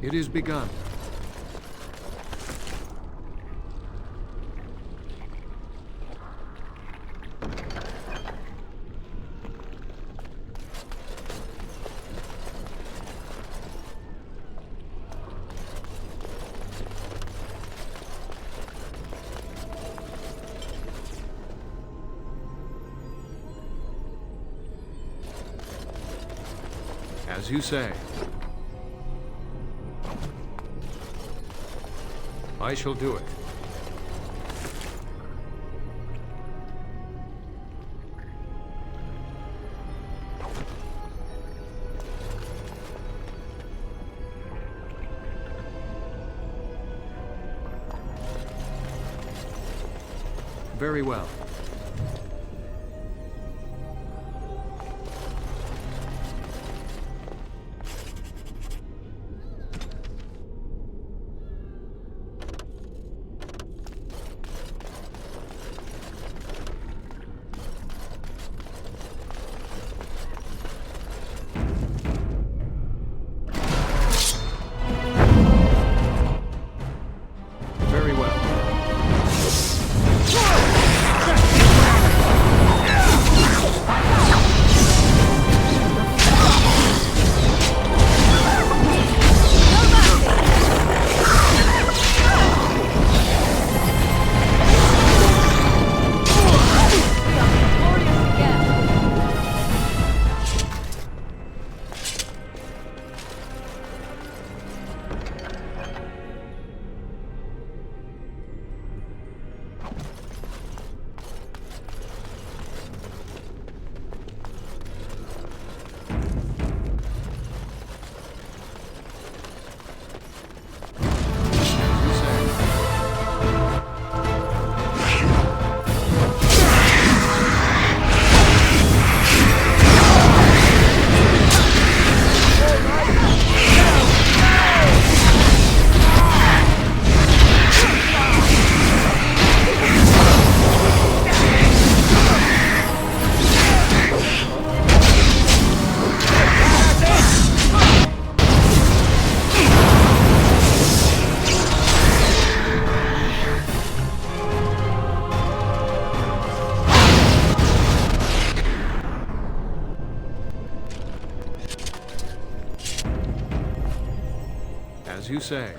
It is begun. As you say. I shall do it. Very well. Very well. As you say.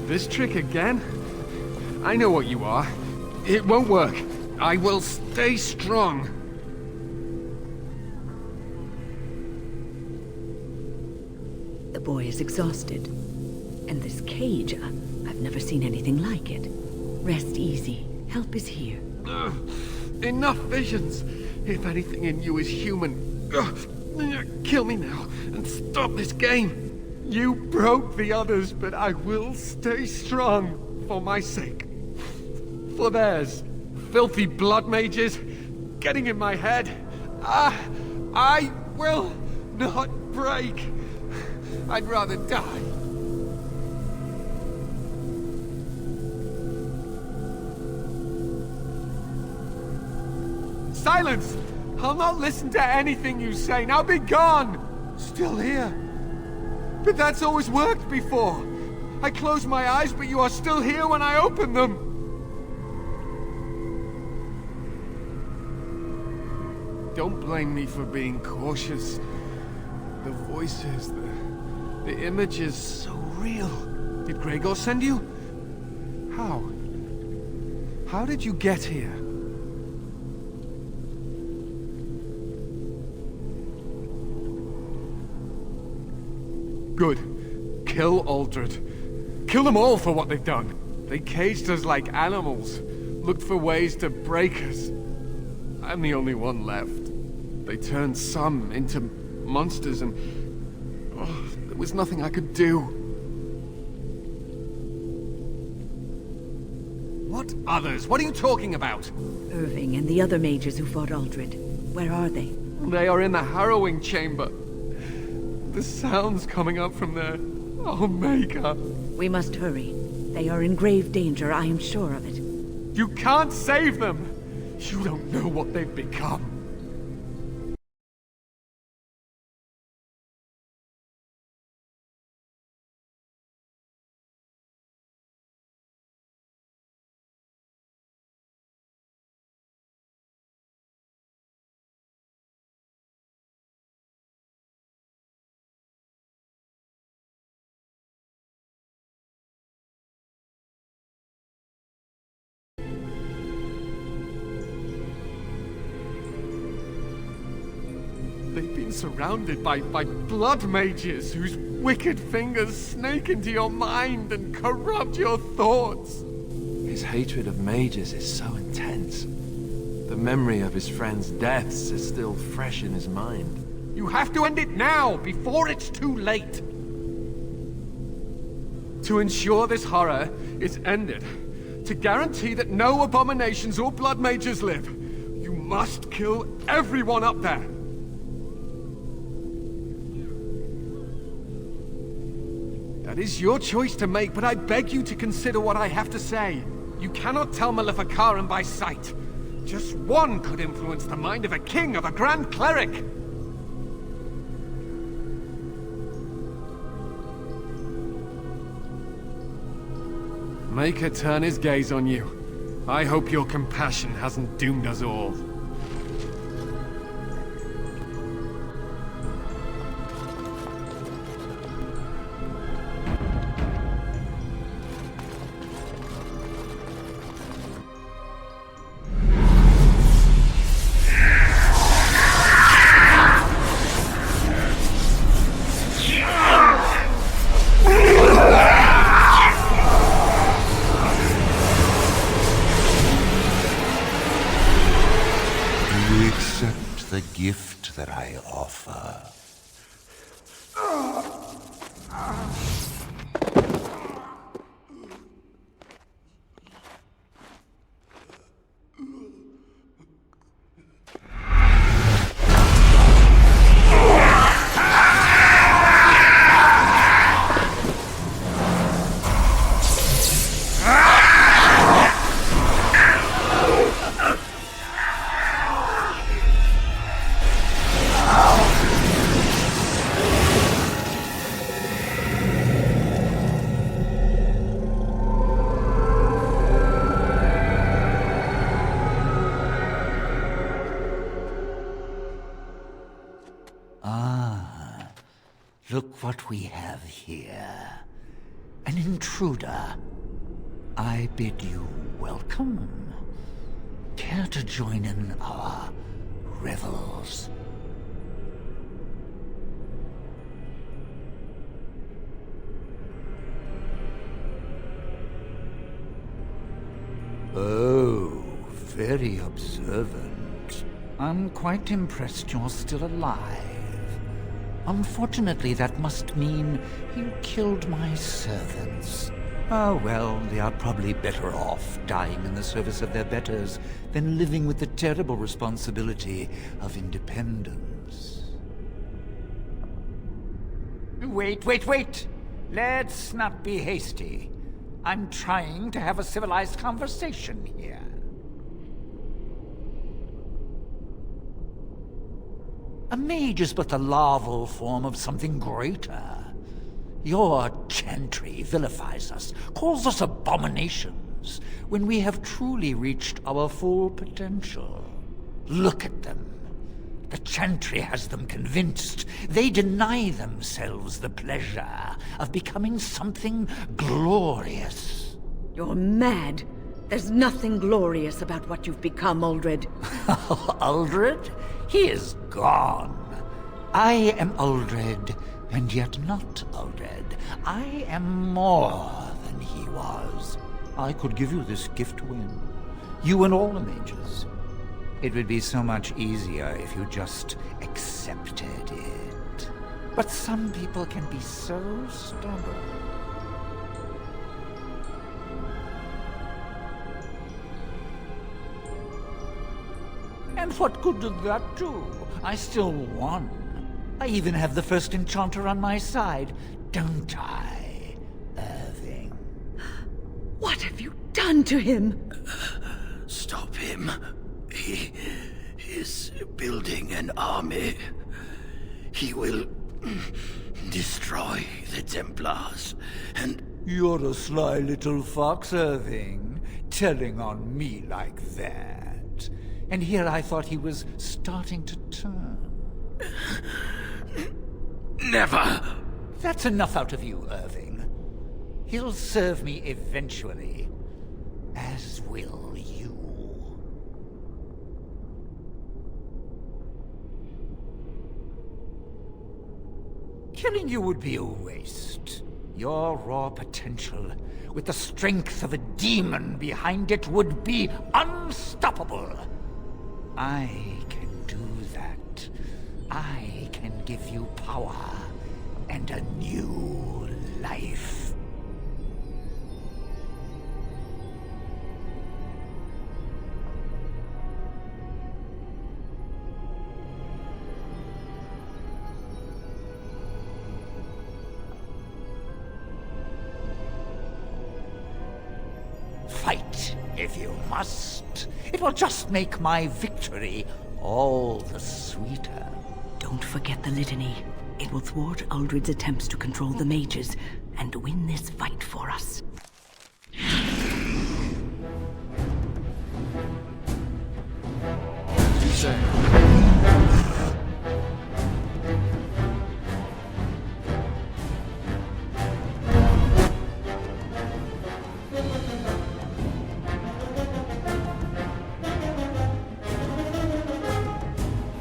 This trick again? I know what you are. It won't work. I will stay strong. The boy is exhausted. And this cage, I've never seen anything like it. Rest easy. Help is here. Enough visions. If anything in you is human, kill me now and stop this game. You broke the others, but I will stay strong for my sake. For theirs. Filthy blood mages getting in my head. I will not break. I'd rather die. Silence! I'll not listen to anything you say. Now be gone! Still here. But that's always worked before. I close my eyes, but you are still here when I open them. Don't blame me for being cautious. The voices, the images, so real. Did Gregor send you? How? How did you get here? Good. Kill Aldred. Kill them all for what they've done. They caged us like animals, looked for ways to break us. I'm the only one left. They turned some into monsters and... there was nothing I could do. What others? What are you talking about? Irving and the other mages who fought Aldred. Where are they? They are in the harrowing chamber. The sounds coming up from there. Oh, Maker. We must hurry. They are in grave danger, I am sure of it. You can't save them! You don't know what they've become. They've been surrounded by blood mages whose wicked fingers snake into your mind and corrupt your thoughts. His hatred of mages is so intense. The memory of his friends' deaths is still fresh in his mind. You have to end it now, before it's too late. To ensure this horror is ended, to guarantee that no abominations or blood mages live, you must kill everyone up there. That is your choice to make, but I beg you to consider what I have to say. You cannot tell Maleficarum by sight. Just one could influence the mind of a king, of a grand cleric. Make her turn his gaze on you. I hope your compassion hasn't doomed us all. The gift that I offer. Look what we have here. An intruder. I bid you welcome. Care to join in our revels? Oh, very observant. I'm quite impressed you're still alive. Unfortunately, that must mean you killed my servants. Ah, well, they are probably better off dying in the service of their betters than living with the terrible responsibility of independence. Wait! Let's not be hasty. I'm trying to have a civilized conversation here. A mage is but the larval form of something greater. Your chantry vilifies us, calls us abominations, when we have truly reached our full potential. Look at them. The chantry has them convinced. They deny themselves the pleasure of becoming something glorious. You're mad. There's nothing glorious about what you've become, Uldred. Uldred? He is gone. I am Uldred, and yet not Uldred. I am more than he was. I could give you this gift to win. You and all the mages. It would be so much easier if you just accepted it. But some people can be so stubborn. And what good did that do? I still won. I even have the first enchanter on my side, don't I, Irving? What have you done to him? Stop him. He is building an army. He will destroy the Templars, and... You're a sly little fox, Irving, telling on me like that. And here I thought he was starting to turn. Never! That's enough out of you, Irving. He'll serve me eventually, as will you. Killing you would be a waste. Your raw potential, with the strength of a demon behind it, would be unstoppable. I can do that. I can give you power and a new life. Fight, if you must. It will just make my victory all the sweeter. Don't forget the litany. It will thwart Uldred's attempts to control the mages and win this fight for us. As you say.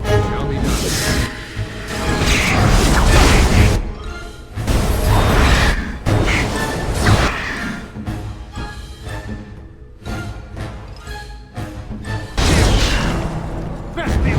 Shall be done. Best be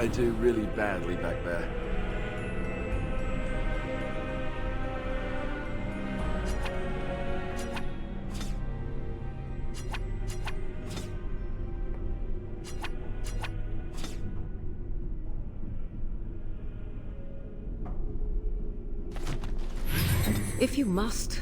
I do really badly back there? If you must.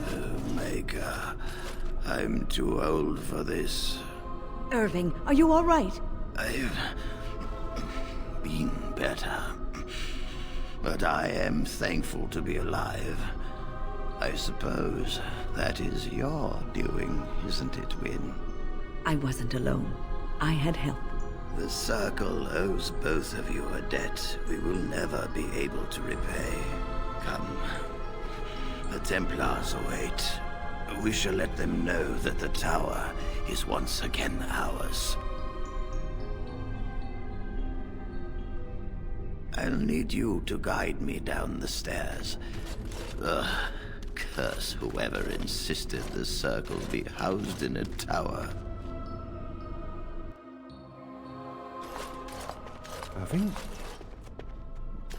Omega, I'm too old for this. Irving, are you all right? I've been better. But I am thankful to be alive. I suppose that is your doing, isn't it, Wynne? I wasn't alone. I had help. The Circle owes both of you a debt we will never be able to repay. Come. The Templars await. We shall let them know that the tower is once again ours. I'll need you to guide me down the stairs. Ugh, curse whoever insisted the Circle be housed in a tower. Irving?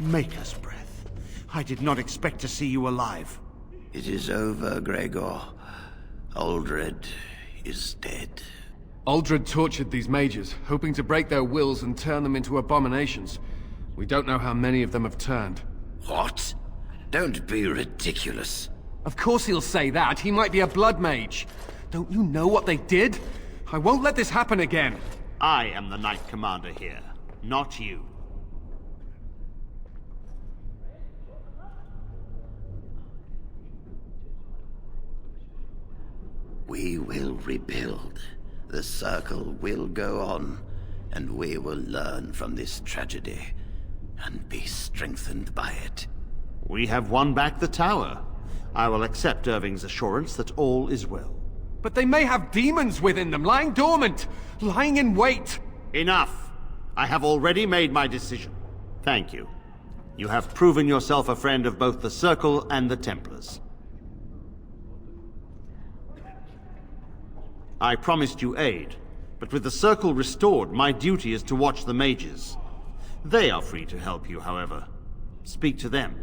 Maker's breath. I did not expect to see you alive. It is over, Gregor. Aldred is dead. Aldred tortured these mages, hoping to break their wills and turn them into abominations. We don't know how many of them have turned. What? Don't be ridiculous. Of course he'll say that. He might be a blood mage. Don't you know what they did? I won't let this happen again. I am the Knight Commander here, not you. We will rebuild. The Circle will go on, and we will learn from this tragedy and be strengthened by it. We have won back the tower. I will accept Irving's assurance that all is well. But they may have demons within them, lying dormant, lying in wait. Enough! I have already made my decision. Thank you. You have proven yourself a friend of both the Circle and the Templars. I promised you aid, but with the Circle restored, my duty is to watch the mages. They are free to help you, however. Speak to them.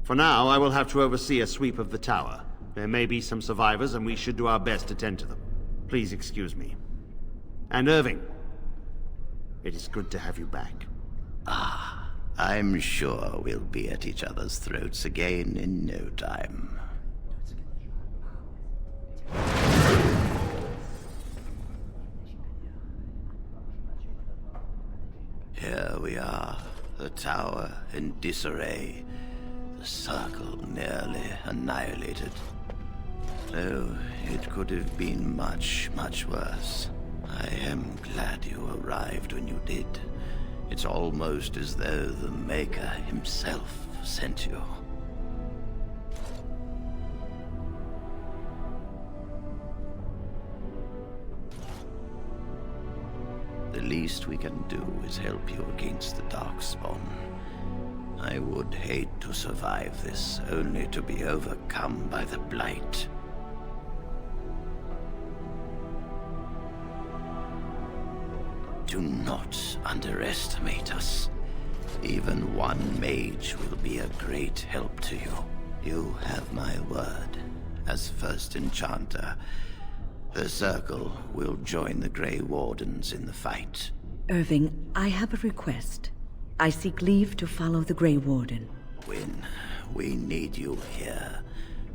For now, I will have to oversee a sweep of the tower. There may be some survivors, and we should do our best to tend to them. Please excuse me. And Irving, it is good to have you back. I'm sure we'll be at each other's throats again in no time. Here we are, the tower in disarray, the circle nearly annihilated. Though it could have been much, much worse. I am glad you arrived when you did. It's almost as though the Maker himself sent you. The least we can do is help you against the Darkspawn. I would hate to survive this, only to be overcome by the Blight. Do not underestimate us. Even one mage will be a great help to you. You have my word. As first enchanter, the Circle will join the Grey Wardens in the fight. Irving, I have a request. I seek leave to follow the Grey Warden. When we need you here,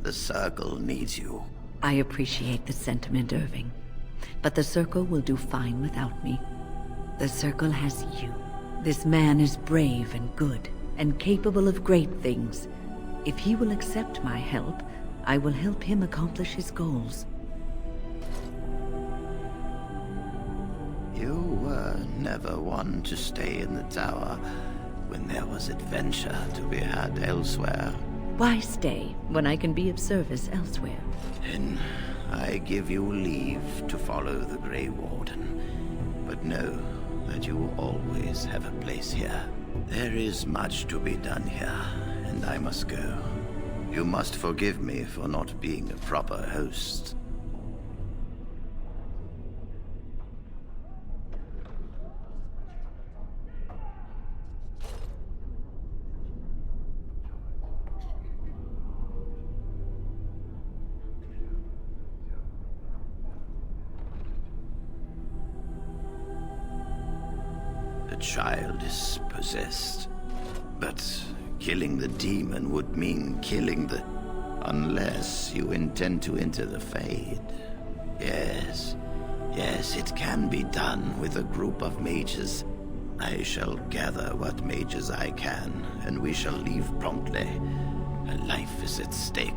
the Circle needs you. I appreciate the sentiment, Irving. But the Circle will do fine without me. The Circle has you. This man is brave and good, and capable of great things. If he will accept my help, I will help him accomplish his goals. You were never one to stay in the tower when there was adventure to be had elsewhere. Why stay when I can be of service elsewhere? Then I give you leave to follow the Grey Warden. But know that you will always have a place here. There is much to be done here, and I must go. You must forgive me for not being a proper host. The child is possessed. But killing the demon would mean killing the... Unless you intend to enter the Fade. Yes, it can be done with a group of mages. I shall gather what mages I can, and we shall leave promptly. A life is at stake.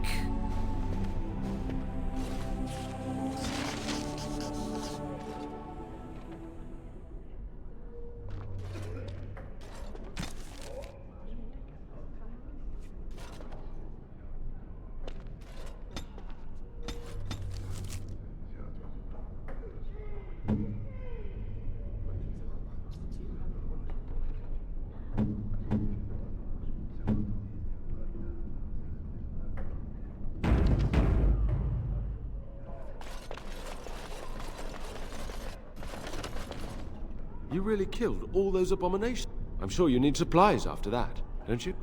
You really killed all those abominations. I'm sure you need supplies after that, don't you?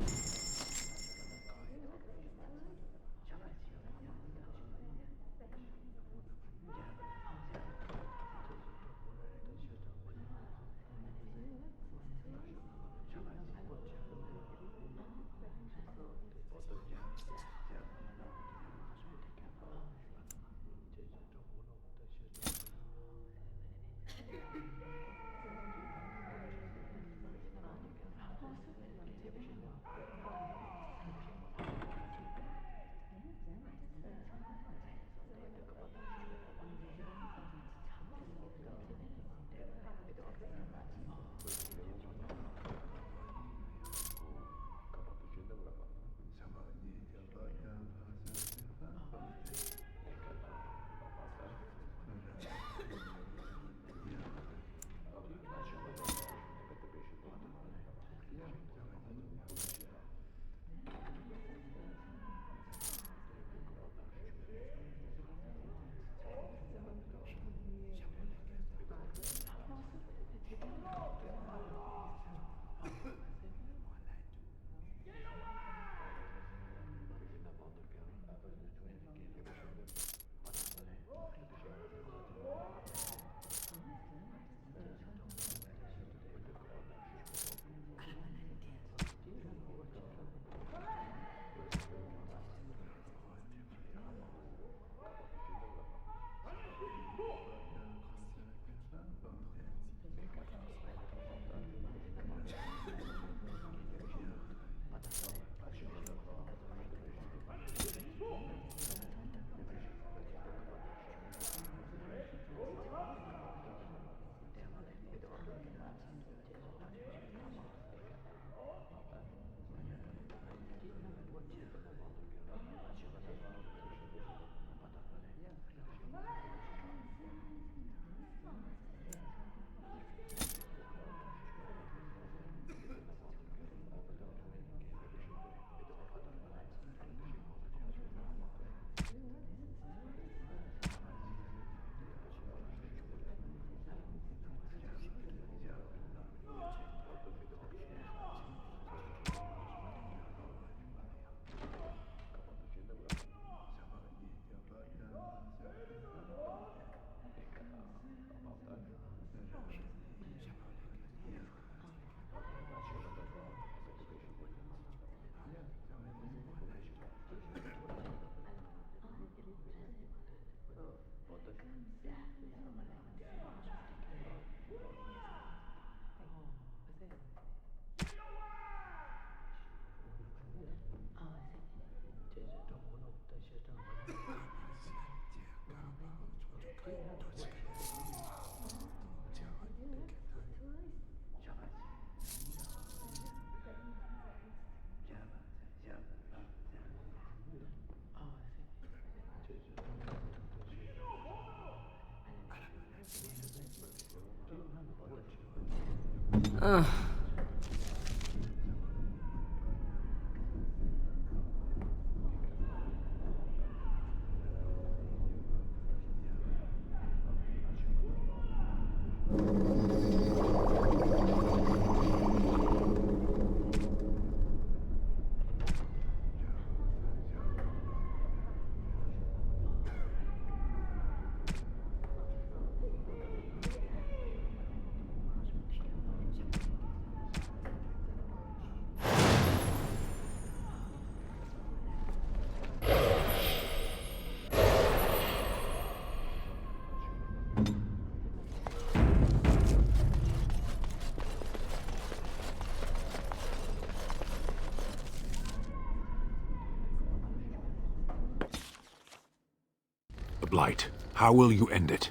The Blight. How will you end it?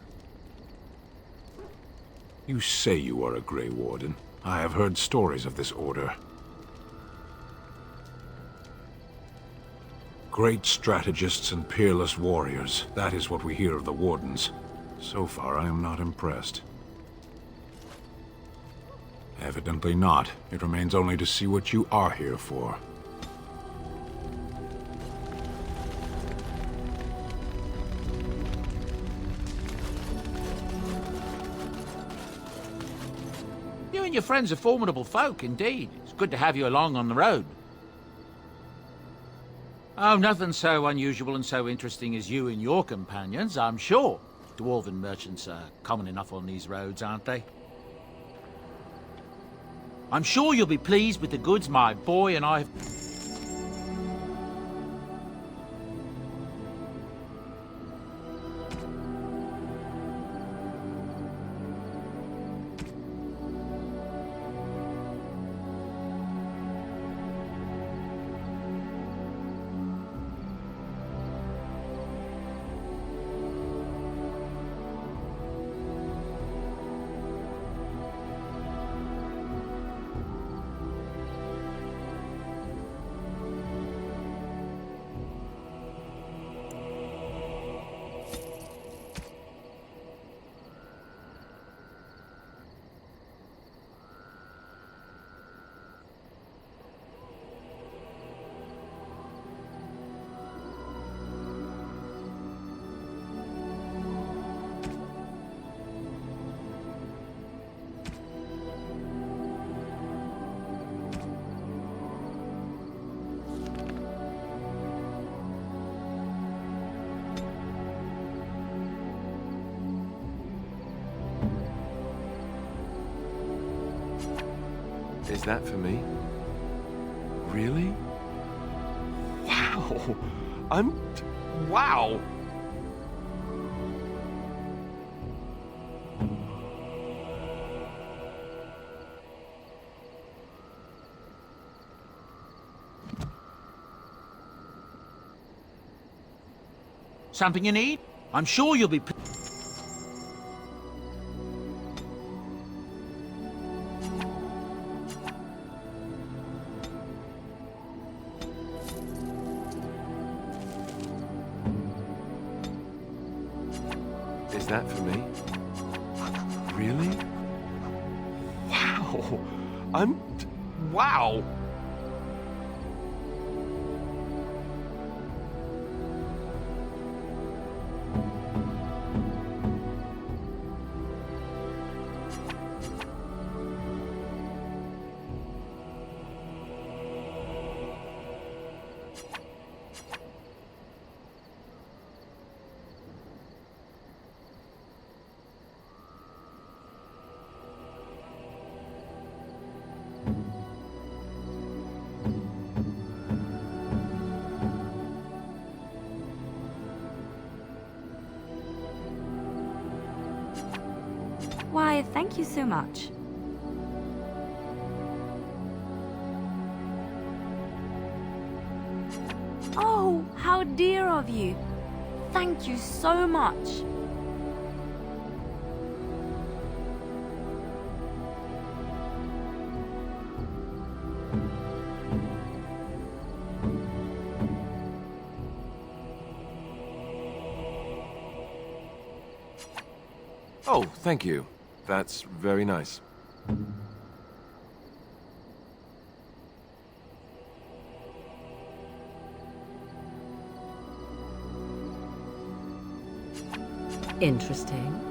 You say you are a Grey Warden. I have heard stories of this order. Great strategists and peerless warriors. That is what we hear of the Wardens. So far, I am not impressed. Evidently not. It remains only to see what you are here for. You and your friends are formidable folk, indeed. It's good to have you along on the road. Oh, nothing so unusual and so interesting as you and your companions, I'm sure. Dwarven merchants are common enough on these roads, aren't they? I'm sure you'll be pleased with the goods my boy and I have... Is that for me? Really? Wow! Wow! Something you need? I'm sure you'll be... Is that for me? Really? Wow! Wow! Why, thank you so much. Oh, how dear of you. Thank you so much. Oh, thank you. That's very nice. Interesting.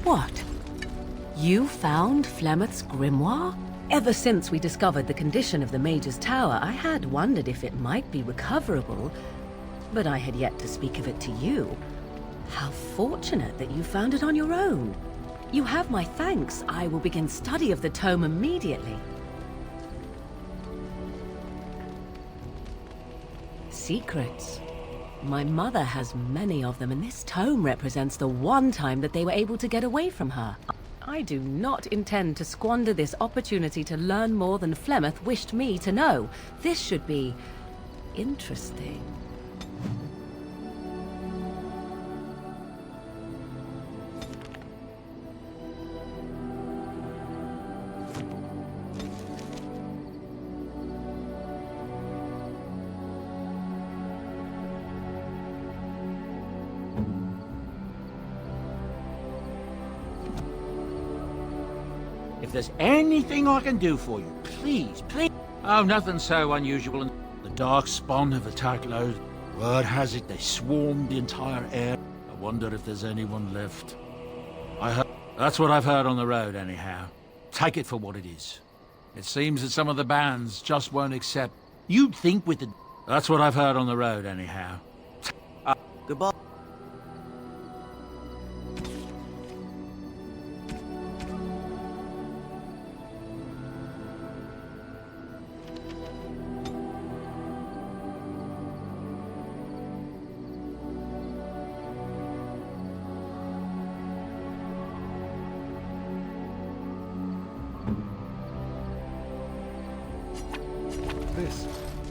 What? You found Flemeth's grimoire? Ever since we discovered the condition of the Mage's Tower, I had wondered if it might be recoverable, but I had yet to speak of it to you. How fortunate that you found it on your own. You have my thanks. I will begin study of the tome immediately. Secrets. My mother has many of them, and this tome represents the one time that they were able to get away from her. I do not intend to squander this opportunity to learn more than Flemeth wished me to know. This should be interesting. If there's anything I can do for you, please, please. Oh, nothing so unusual. The dark spawn have attacked Loud. Word has it they swarmed the entire air. I wonder if there's anyone left. That's what I've heard on the road, anyhow. Take it for what it is. It seems that some of the bands just won't accept. You'd think with the... That's what I've heard on the road, anyhow. Goodbye.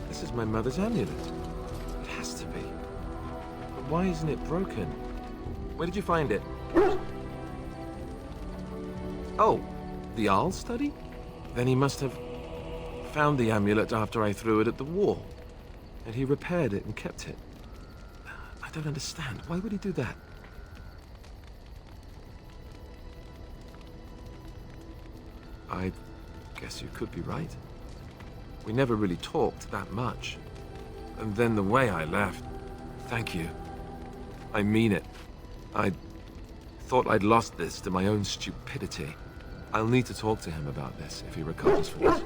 This is my mother's amulet. It has to be. But why isn't it broken? Where did you find it? Oh, the Arl study? Then he must have found the amulet after I threw it at the wall. And he repaired it and kept it. I don't understand. Why would he do that? I guess you could be right. We never really talked that much. And then the way I left... Thank you. I mean it. I thought I'd lost this to my own stupidity. I'll need to talk to him about this if he recovers from this.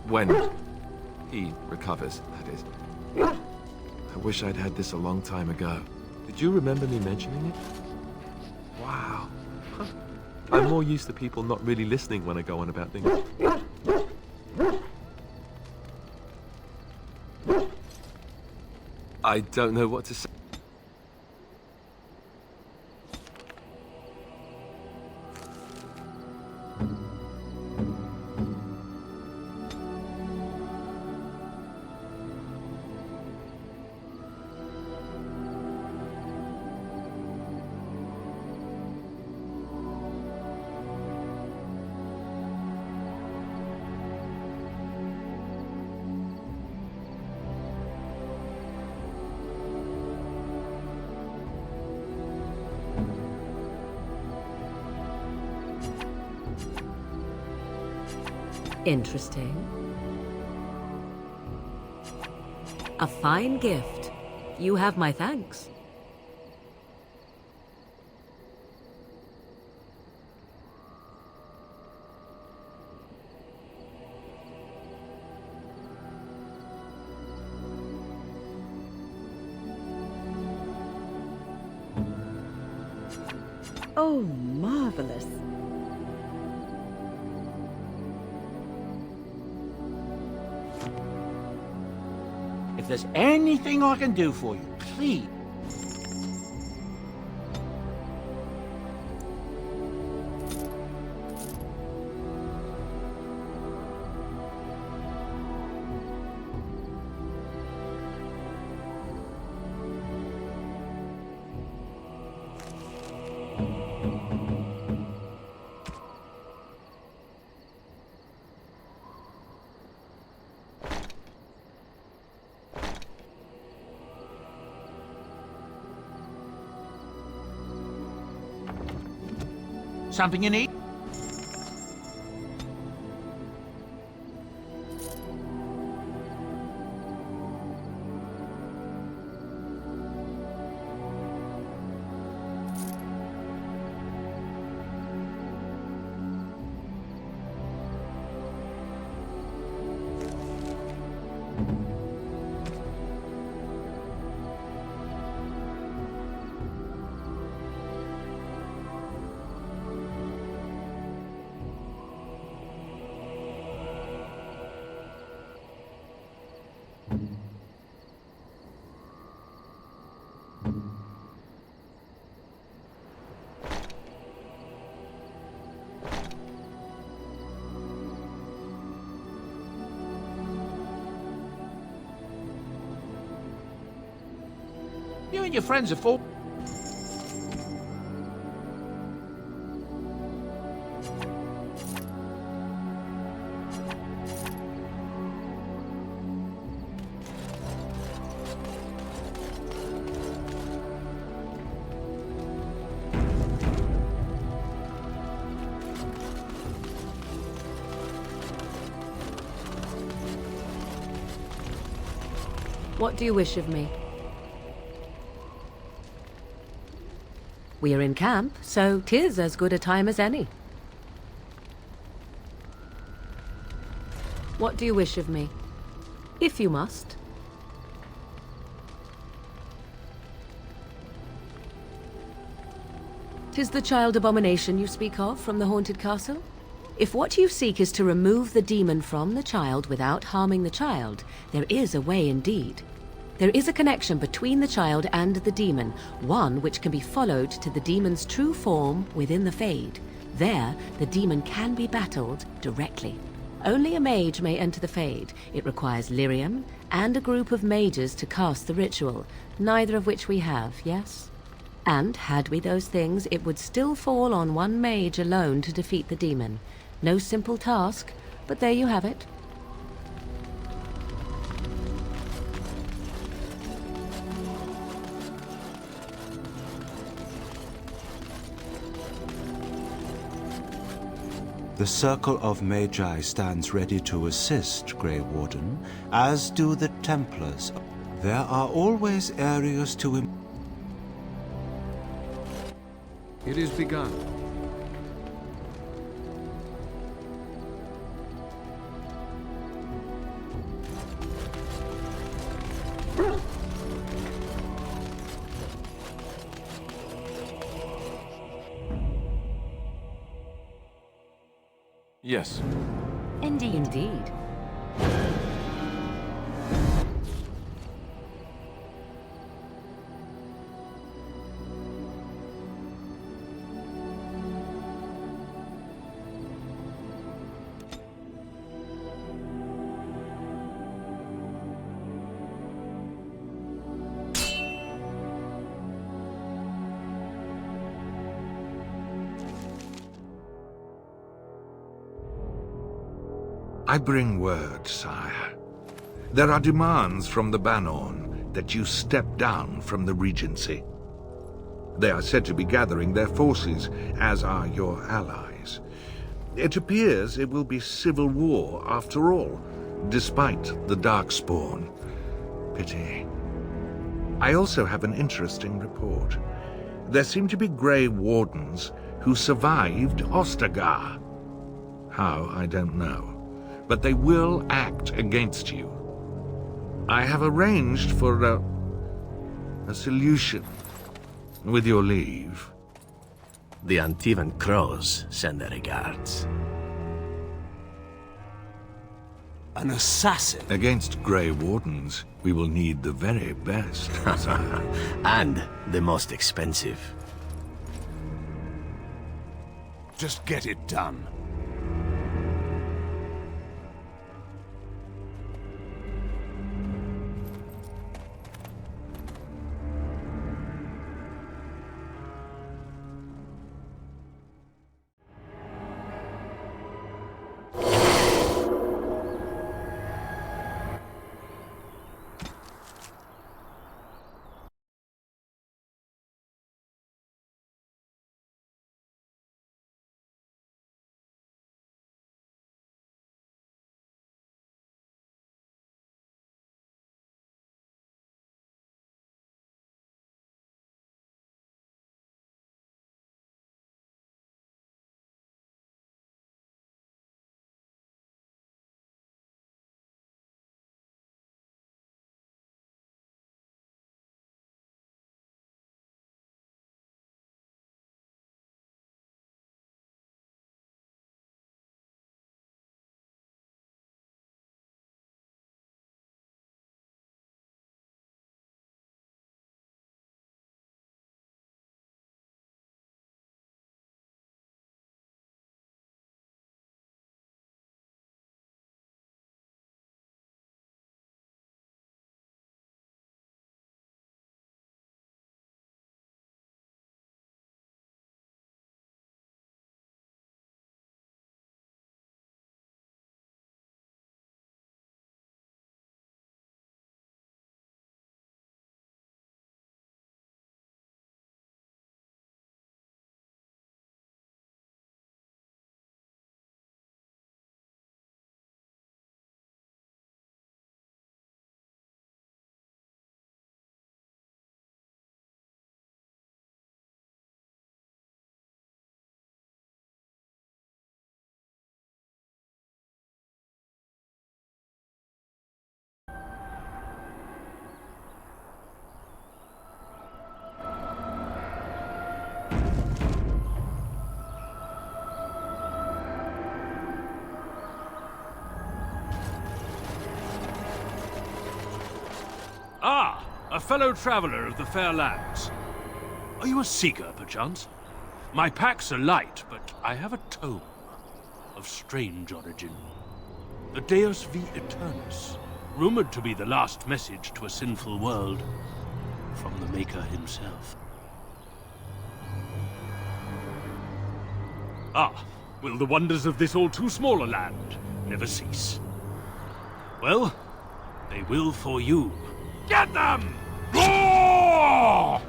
When he recovers, that is. I wish I'd had this a long time ago. Did you remember me mentioning it? Wow. Huh. I'm more used to people not really listening when I go on about things. I don't know what to say. Interesting. A fine gift. You have my thanks. Oh, marvelous. If there's anything I can do for you, please. Something you need? You and your friends are full. What do you wish of me? We are in camp, so 'tis as good a time as any. What do you wish of me? If you must. 'Tis the child abomination you speak of from the haunted castle? If what you seek is to remove the demon from the child without harming the child, there is a way indeed. There is a connection between the child and the demon, one which can be followed to the demon's true form within the Fade. There, the demon can be battled directly. Only a mage may enter the Fade. It requires lyrium and a group of mages to cast the ritual, neither of which we have, yes? And had we those things, it would still fall on one mage alone to defeat the demon. No simple task, but there you have it. The Circle of Magi stands ready to assist, Grey Warden, as do the Templars. There are always areas to It is begun. Yes. Indeed. Indeed. I bring word, sire. There are demands from the Banorn that you step down from the Regency. They are said to be gathering their forces, as are your allies. It appears it will be civil war after all, despite the Darkspawn. Pity. I also have an interesting report. There seem to be Grey Wardens who survived Ostagar. How, I don't know. But they will act against you. I have arranged for a solution, with your leave. The Antivan Crows send their regards. An assassin? Against Grey Wardens, we will need the very best, sire. And the most expensive. Just get it done. Ah, a fellow traveler of the fair lands. Are you a seeker, perchance? My packs are light, but I have a tome of strange origin. The Deus V Eternus, rumored to be the last message to a sinful world from the Maker himself. Ah, will the wonders of this all too small a land never cease? Well, they will for you. Get them! Roar!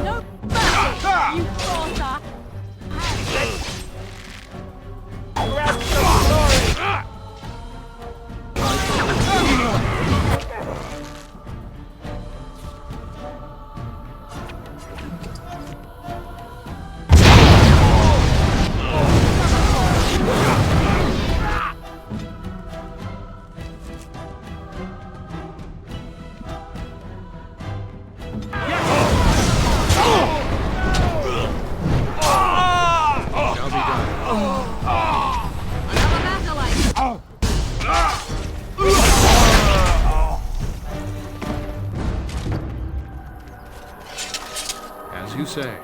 No mercy, you forcer! As you say.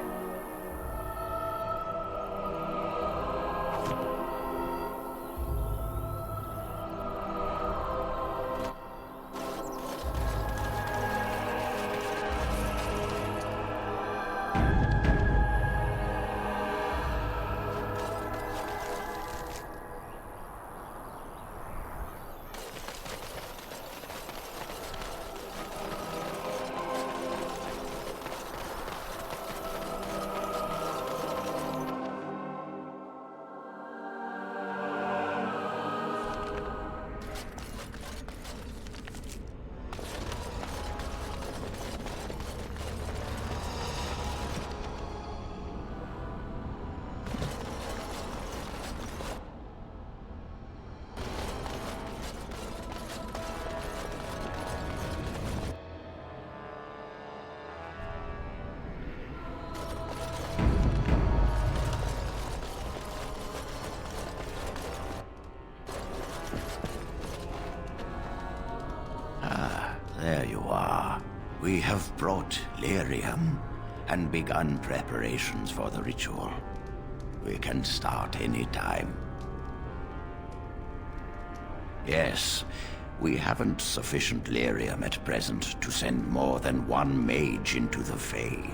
There you are. We have brought lyrium and begun preparations for the ritual. We can start any time. Yes, we haven't sufficient lyrium at present to send more than one mage into the Fade.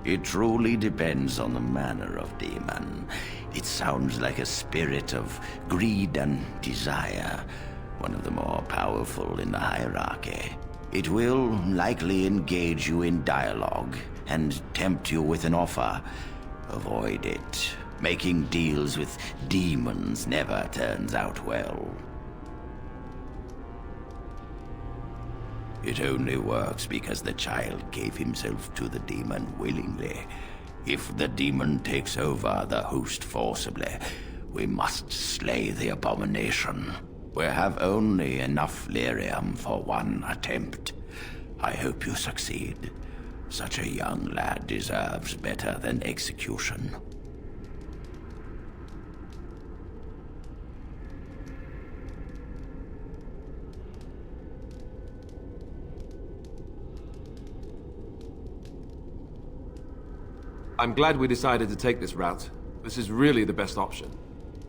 It truly depends on the manner of demon. It sounds like a spirit of greed and desire, one of the more powerful in the hierarchy. It will likely engage you in dialogue and tempt you with an offer. Avoid it. Making deals with demons never turns out well. It only works because the child gave himself to the demon willingly. If the demon takes over the host forcibly, we must slay the abomination. We have only enough lyrium for one attempt. I hope you succeed. Such a young lad deserves better than execution. I'm glad we decided to take this route. This is really the best option.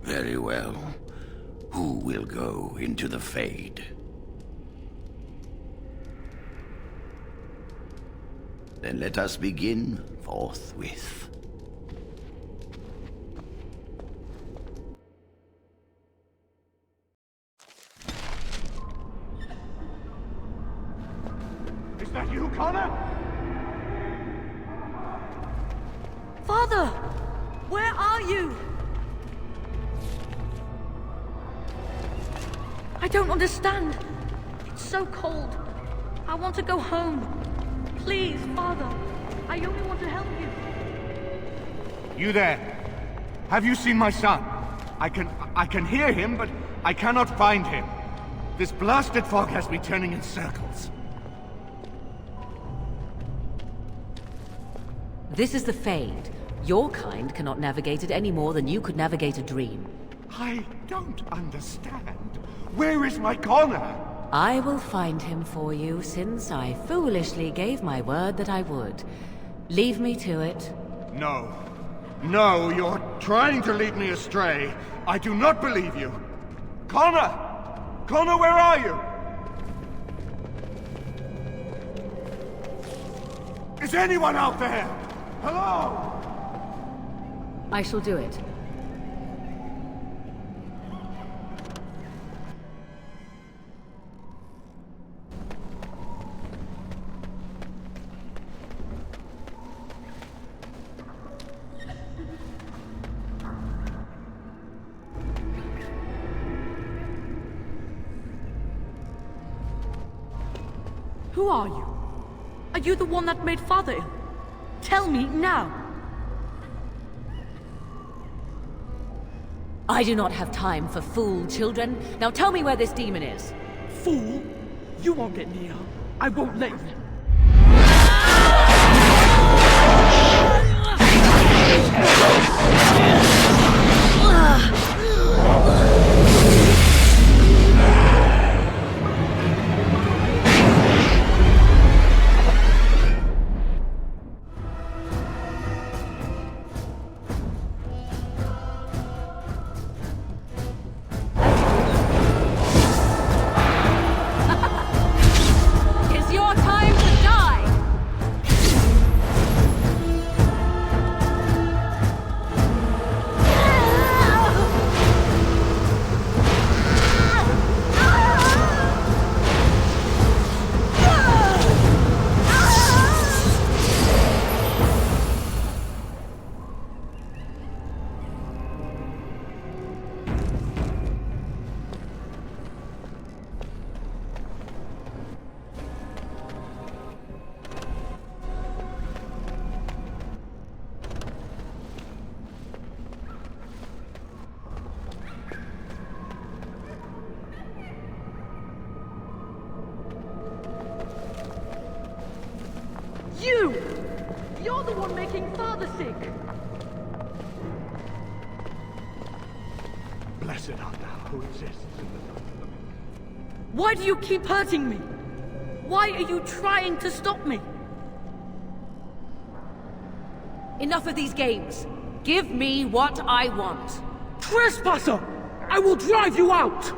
Very well. Who will go into the Fade? Then let us begin forthwith. Is that you, Connor? Father! Where are you? I don't understand. It's so cold. I want to go home. Please, Father. I only want to help you. You there? Have you seen my son? I can hear him, but I cannot find him. This blasted fog has me turning in circles. This is the Fade. Your kind cannot navigate it any more than you could navigate a dream. I don't understand. Where is my Connor? I will find him for you, since I foolishly gave my word that I would. Leave me to it. No. No, you're trying to lead me astray. I do not believe you. Connor! Connor, where are you? Is anyone out there? Hello? I shall do it. Who are you? Are you the one that made Father ill? Tell me now. I do not have time for fool children. Now tell me where this demon is. Fool? You won't get near. I won't let you. You're the one making Father sick! Blessed art thou who exists in the night of the living. Why do you keep hurting me? Why are you trying to stop me? Enough of these games. Give me what I want. Trespasser! I will drive you out!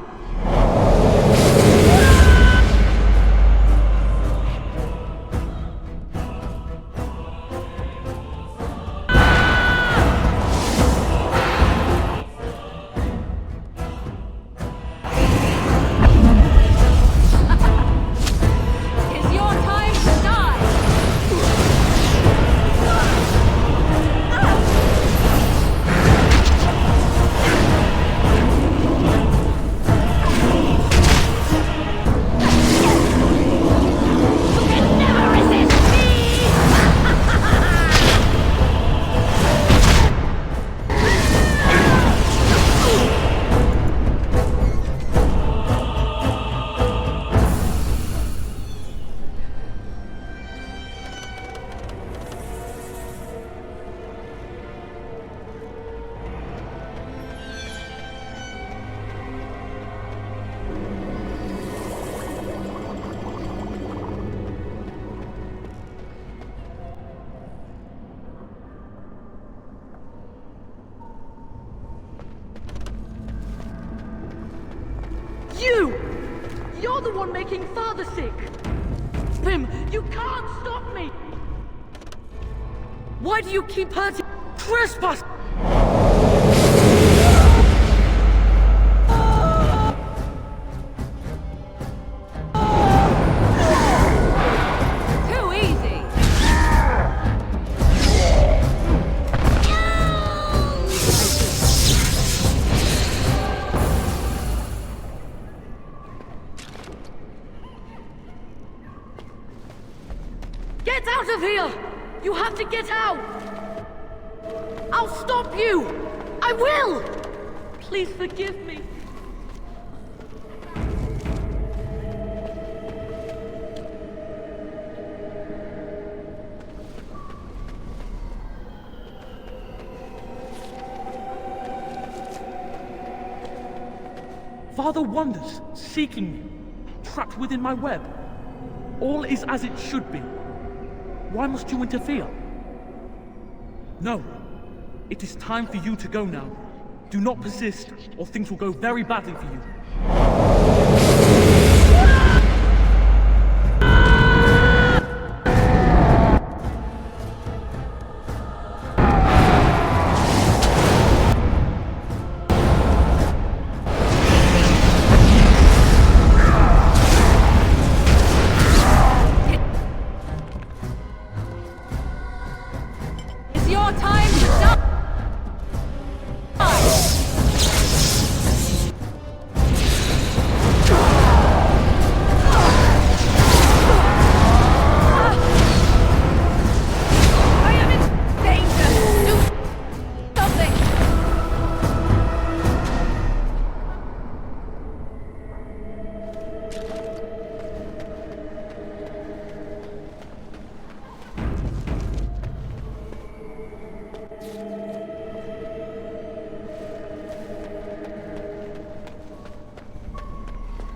You're the one making Father sick! Vim, you can't stop me! Why do you keep hurting? Trespass! Too easy! Get out of here! You have to get out! I'll stop you! I will! Please forgive me. Father wanders, seeking me, trapped within my web. All is as it should be. Why must you interfere? No. It is time for you to go now. Do not persist, or things will go very badly for you. It's your time to die! I am in danger! Do something!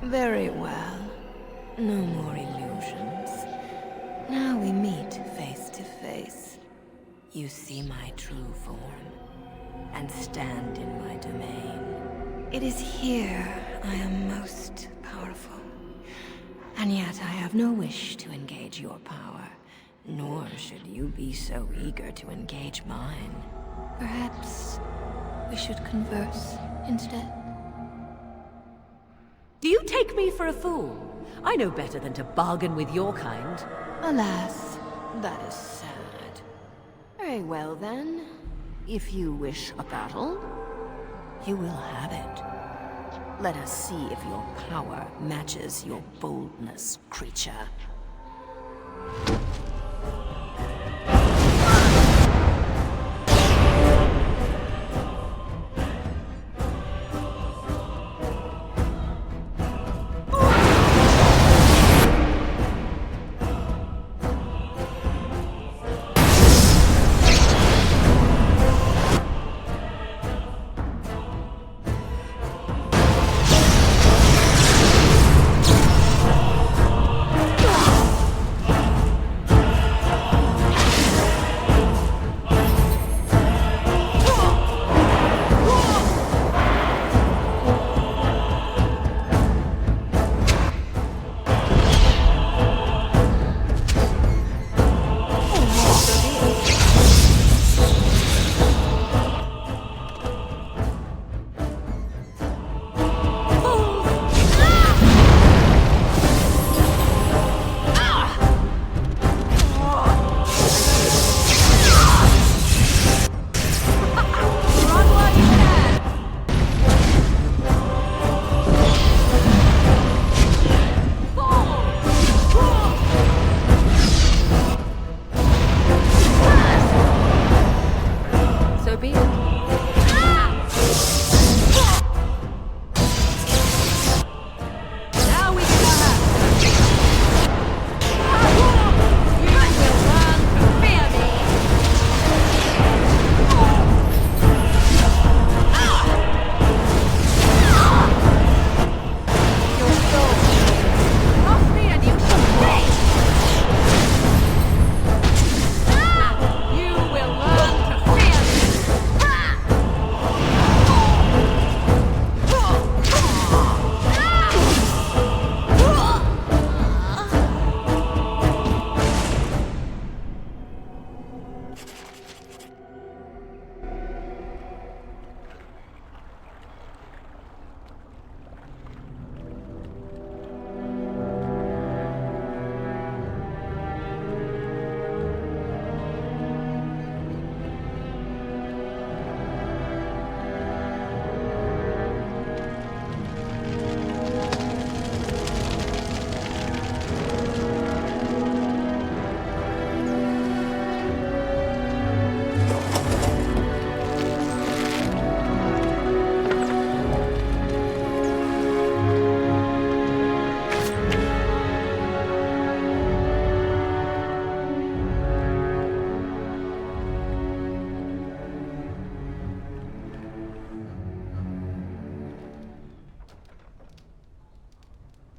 Very well. No more illusions. Now we meet face to face. You see my true form, and stand in my domain. It is here I am most powerful. And yet I have no wish to engage your power, nor should you be so eager to engage mine. Perhaps we should converse instead. Do you take me for a fool? I know better than to bargain with your kind. Alas, that is sad. Very well then. If you wish a battle, you will have it. Let us see if your power matches your boldness, creature.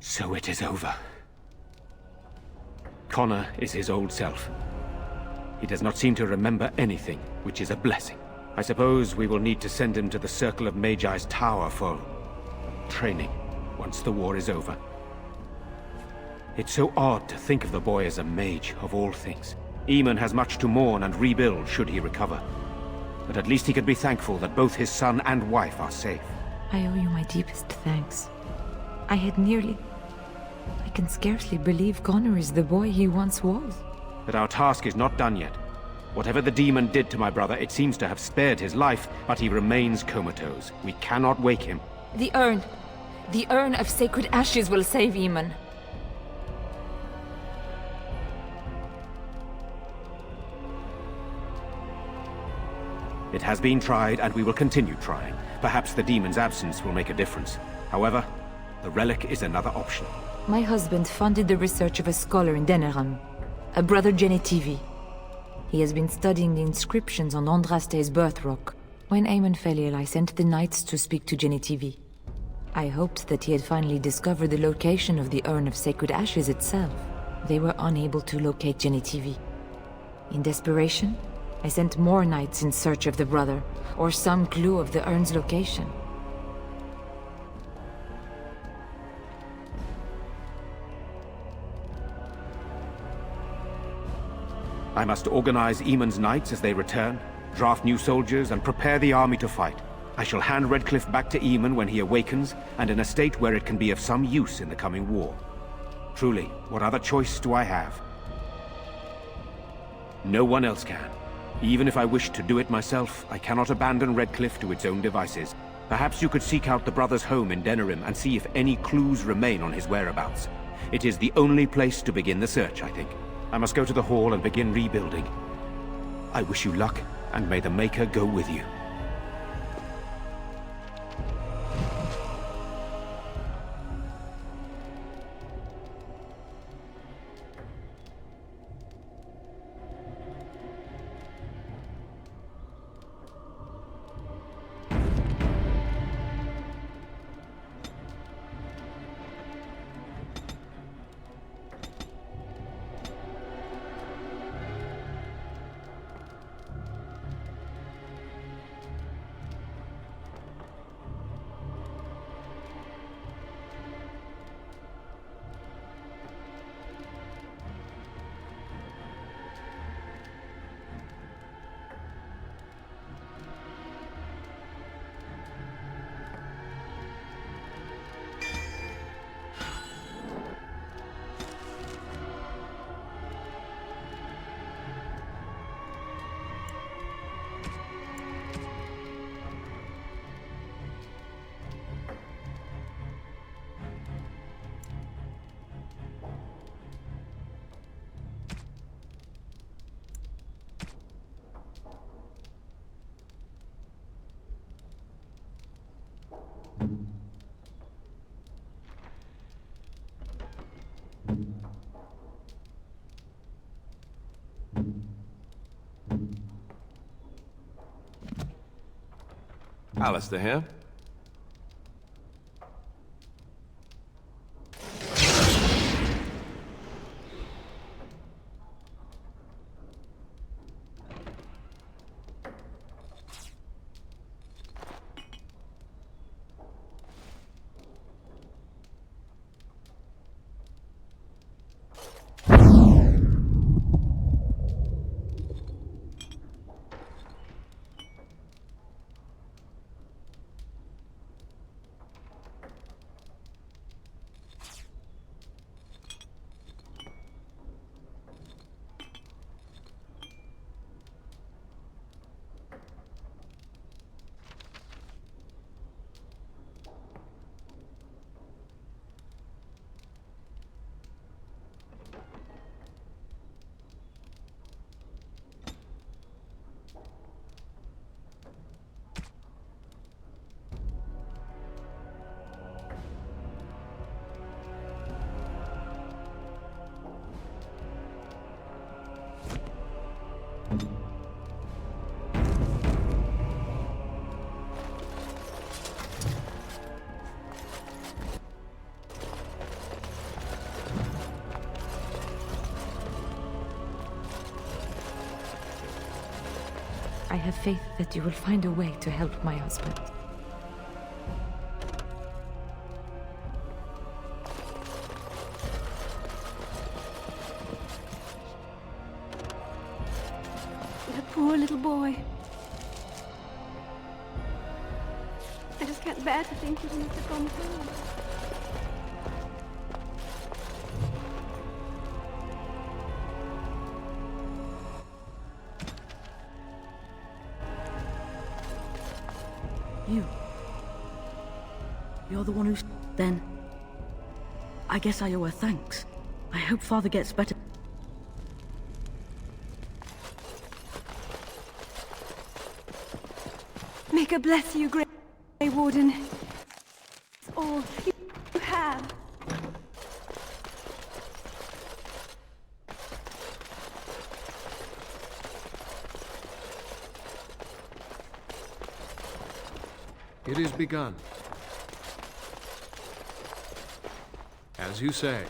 So it is over. Connor is his old self. He does not seem to remember anything, which is a blessing. I suppose we will need to send him to the Circle of Magi's tower for training once the war is over. It's so odd to think of the boy as a mage, of all things. Eamon has much to mourn and rebuild should he recover. But at least he could be thankful that both his son and wife are safe. I owe you my deepest thanks. I can scarcely believe Connor is the boy he once was. But our task is not done yet. Whatever the demon did to my brother, it seems to have spared his life, but he remains comatose. We cannot wake him. The urn. The urn of sacred ashes will save Eamon. It has been tried, and we will continue trying. Perhaps the demon's absence will make a difference. However, the relic is another option. My husband funded the research of a scholar in Denerim, a brother Genetivi. He has been studying the inscriptions on Andraste's birth rock. When Eamon fell ill, I sent the knights to speak to Genetivi. I hoped that he had finally discovered the location of the urn of sacred ashes itself. They were unable to locate Genetivi. In desperation, I sent more knights in search of the brother, or some clue of the urn's location. I must organize Eamon's knights as they return, draft new soldiers, and prepare the army to fight. I shall hand Redcliffe back to Eamon when he awakens, and in a state where it can be of some use in the coming war. Truly, what other choice do I have? No one else can. Even if I wished to do it myself, I cannot abandon Redcliffe to its own devices. Perhaps you could seek out the brother's home in Denerim and see if any clues remain on his whereabouts. It is the only place to begin the search, I think. I must go to the hall and begin rebuilding. I wish you luck, and may the Maker go with you. Alistair here. I have faith that you will find a way to help my husband. The poor little boy. I just can't bear to think he must have gone home. You're the one who's... Then... I guess I owe her thanks. I hope Father gets better. May God bless you, Grey Warden. It's all you have. It is begun. As you say.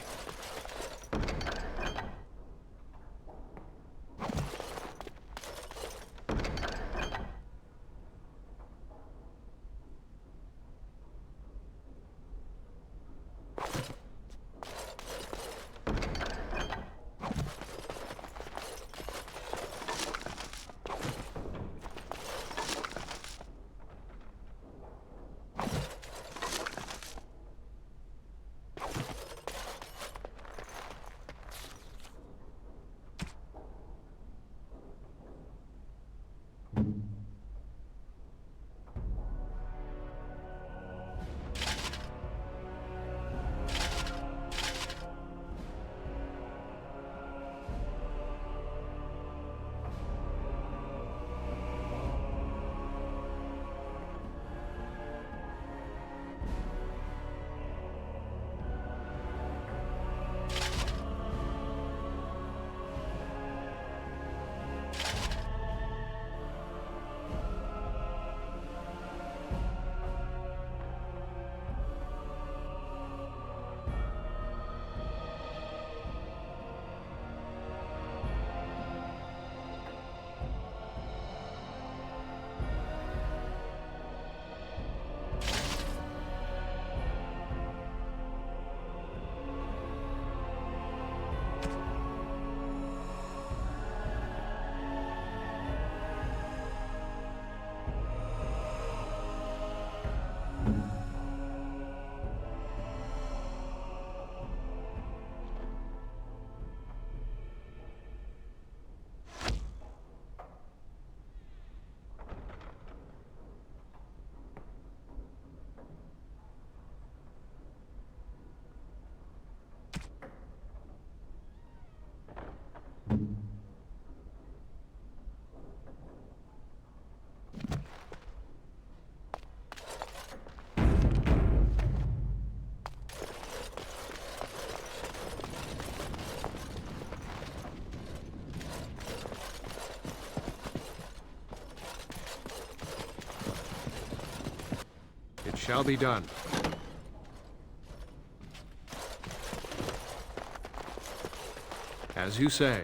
It shall be done. As you say.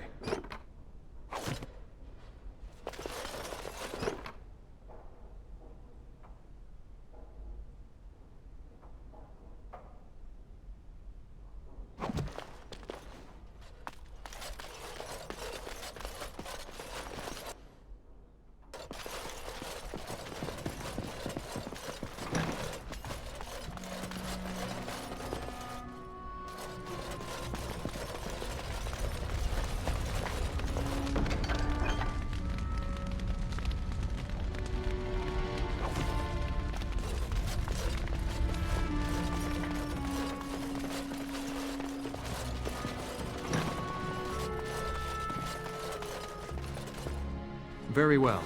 Very well.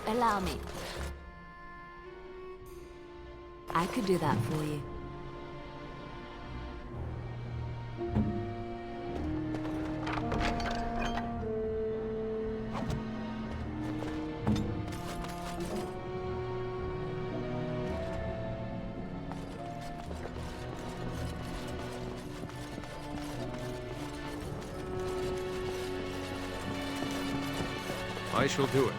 Allow me. I could do that for you. I shall do it.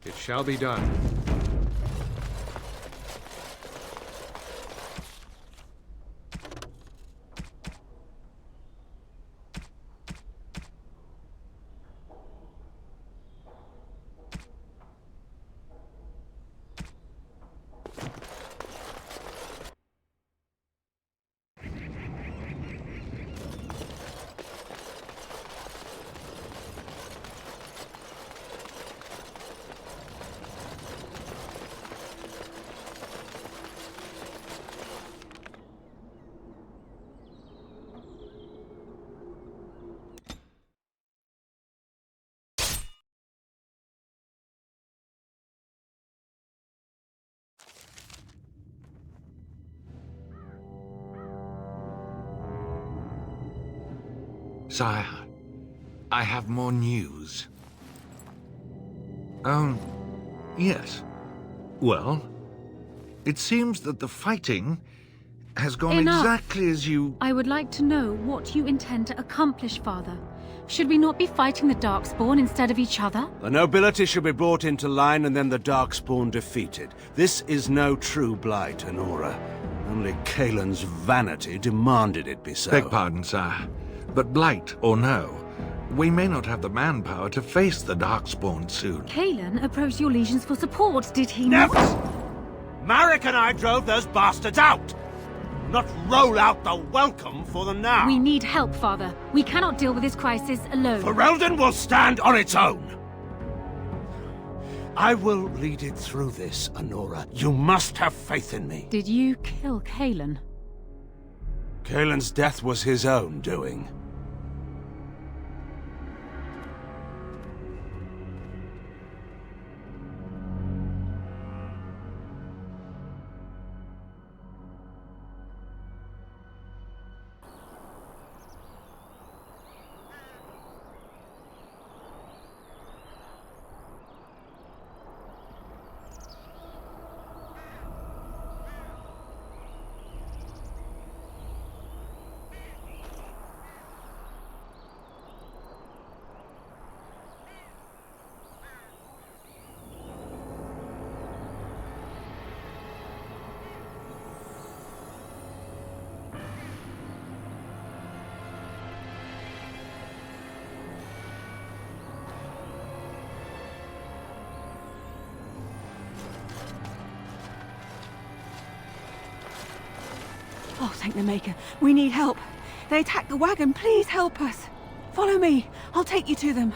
It shall be done. Sire, I have more news. Yes. Well, it seems that the fighting has gone Enough. exactly as you... I would like to know what you intend to accomplish, Father. Should we not be fighting the Darkspawn instead of each other? The nobility should be brought into line and then the Darkspawn defeated. This is no true blight, Anora. Only Kaelin's vanity demanded it be so. Beg pardon, sire. But blight or no, we may not have the manpower to face the Darkspawn soon. Kaelin approached your legions for support, did he not? Marek and I drove those bastards out! Not roll out the welcome for them now! We need help, Father. We cannot deal with this crisis alone. Ferelden will stand on its own! I will lead it through this, Anora. You must have faith in me. Did you kill Kaelin? Kaelin's death was his own doing. Oh, thank the Maker. We need help. They attacked the wagon. Please help us. Follow me. I'll take you to them.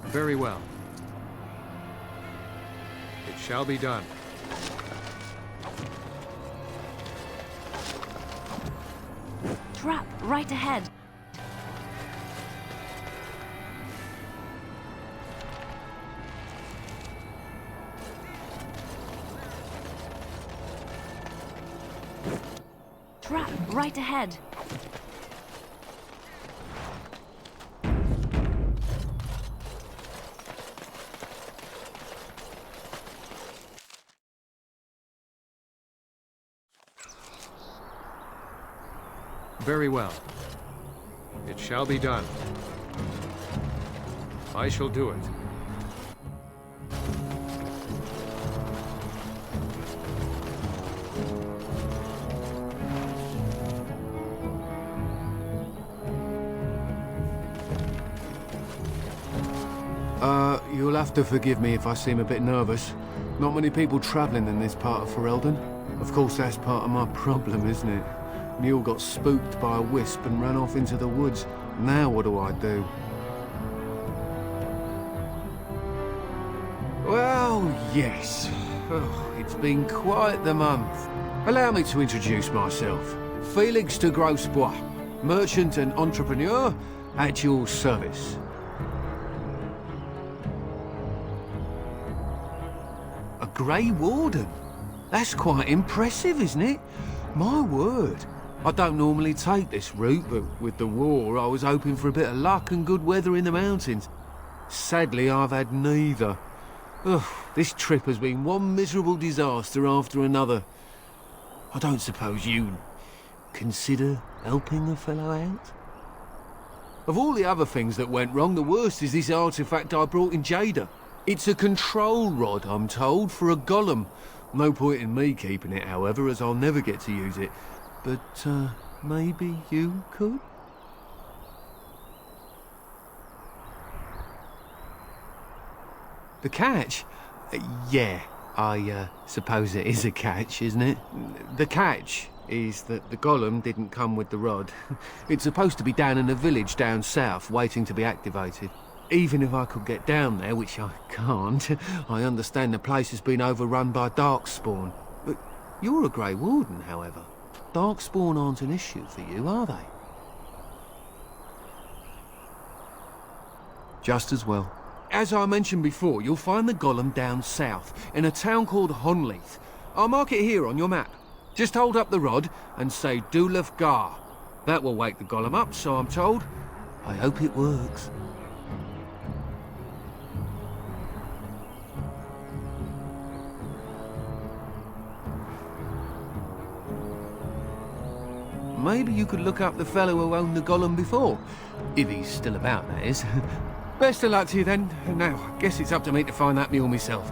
Very well. It shall be done. Trap right ahead. Trap right ahead. Very well. It shall be done. I shall do it. You'll have to forgive me if I seem a bit nervous. Not many people travelling in this part of Ferelden. Of course, that's part of my problem, isn't it? Mule got spooked by a wisp and ran off into the woods. Now what do I do? Well, yes. Oh, it's been quite the month. Allow me to introduce myself. Felix de Grosbois, merchant and entrepreneur at your service. A Grey Warden? That's quite impressive, isn't it? My word. I don't normally take this route, but with the war, I was hoping for a bit of luck and good weather in the mountains. Sadly, I've had neither. Ugh, this trip has been one miserable disaster after another. I don't suppose you'd consider helping a fellow out? Of all the other things that went wrong, the worst is this artifact I brought in Jada. It's a control rod, I'm told, for a golem. No point in me keeping it, however, as I'll never get to use it. But, maybe you could? The catch? Yeah, I suppose it is a catch, isn't it? The catch is that the golem didn't come with the rod. It's supposed to be down in a village down south, waiting to be activated. Even if I could get down there, which I can't, I understand the place has been overrun by Darkspawn. But you're a Grey Warden, however. Darkspawn aren't an issue for you, are they? Just as well. As I mentioned before, you'll find the golem down south, in a town called Honleith. I'll mark it here on your map. Just hold up the rod and say Dulaf Gar. That will wake the golem up, so I'm told. I hope it works. Maybe you could look up the fellow who owned the golem before. If he's still about, that is. Best of luck to you then. Now, I guess it's up to me to find that mule myself.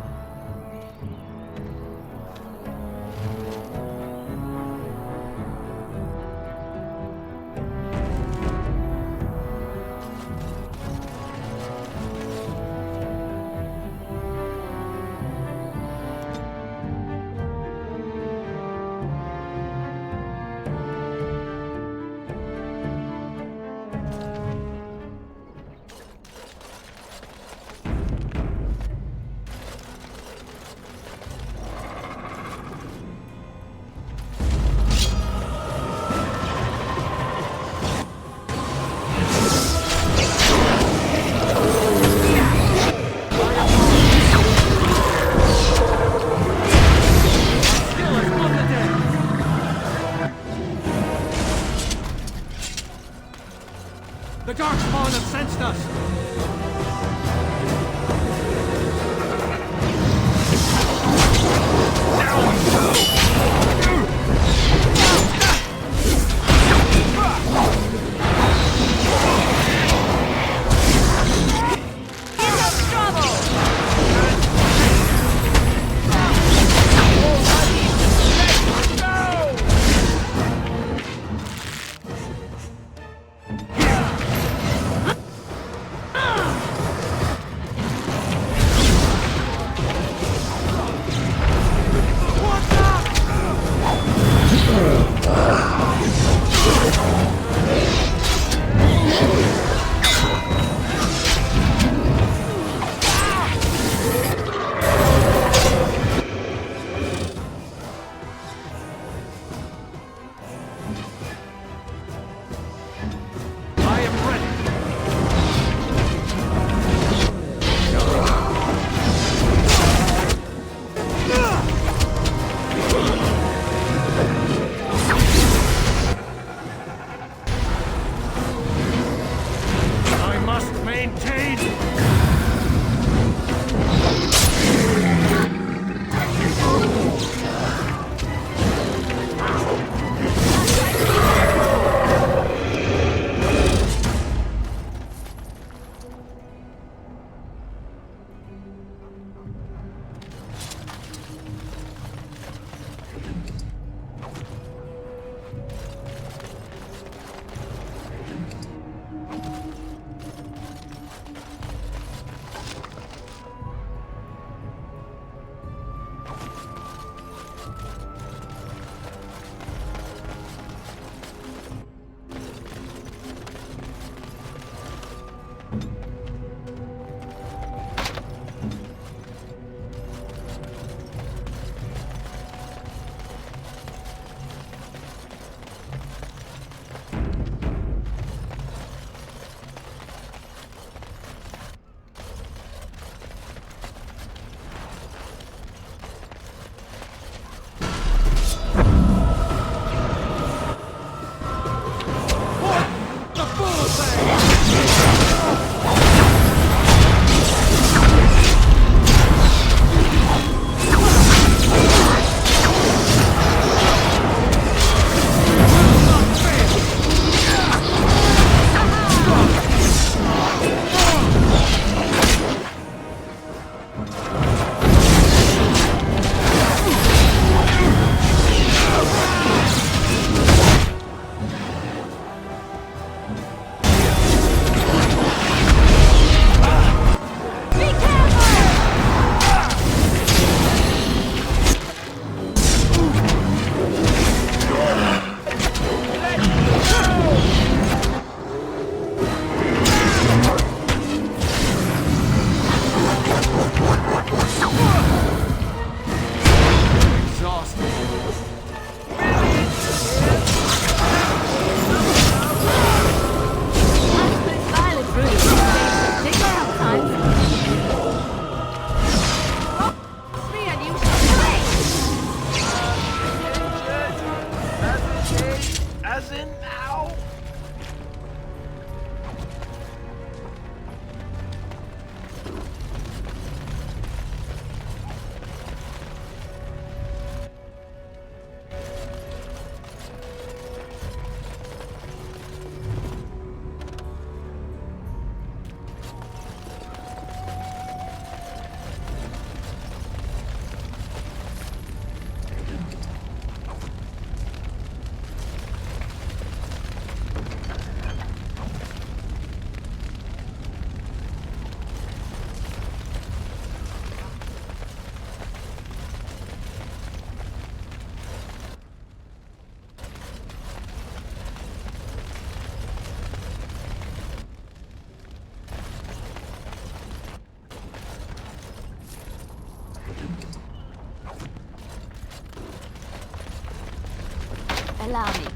Allow me.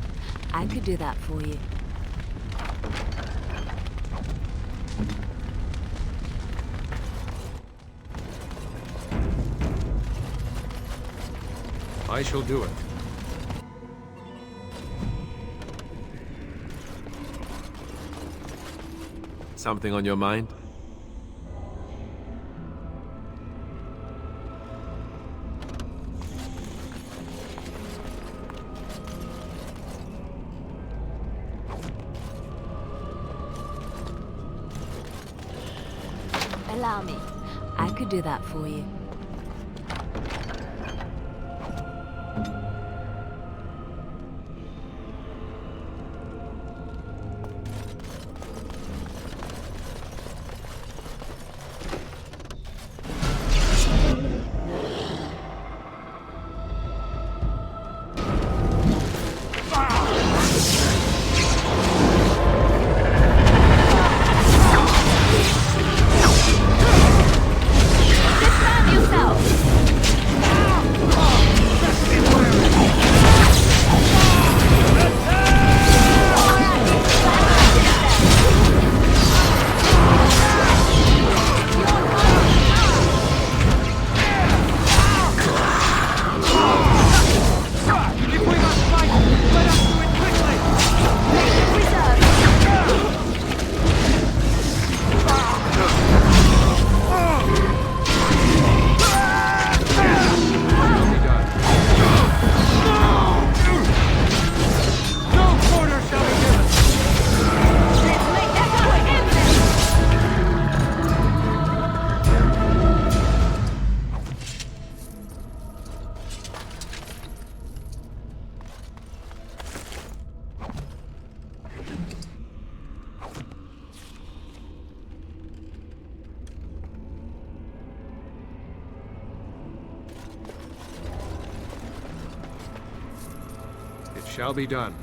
I could do that for you. I shall do it. Something on your mind? Allow me. I could do that for you. It shall be done.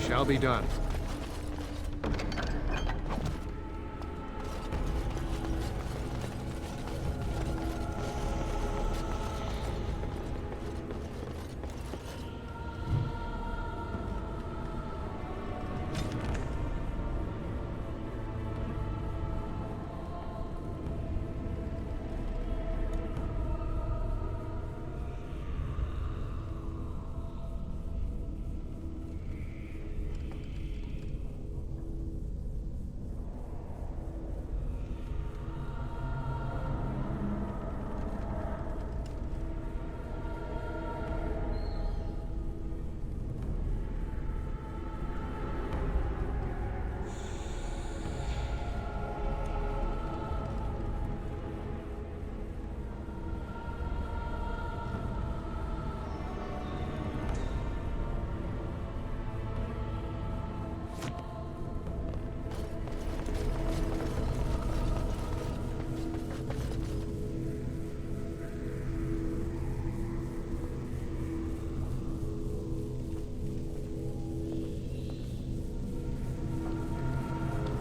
Shall be done.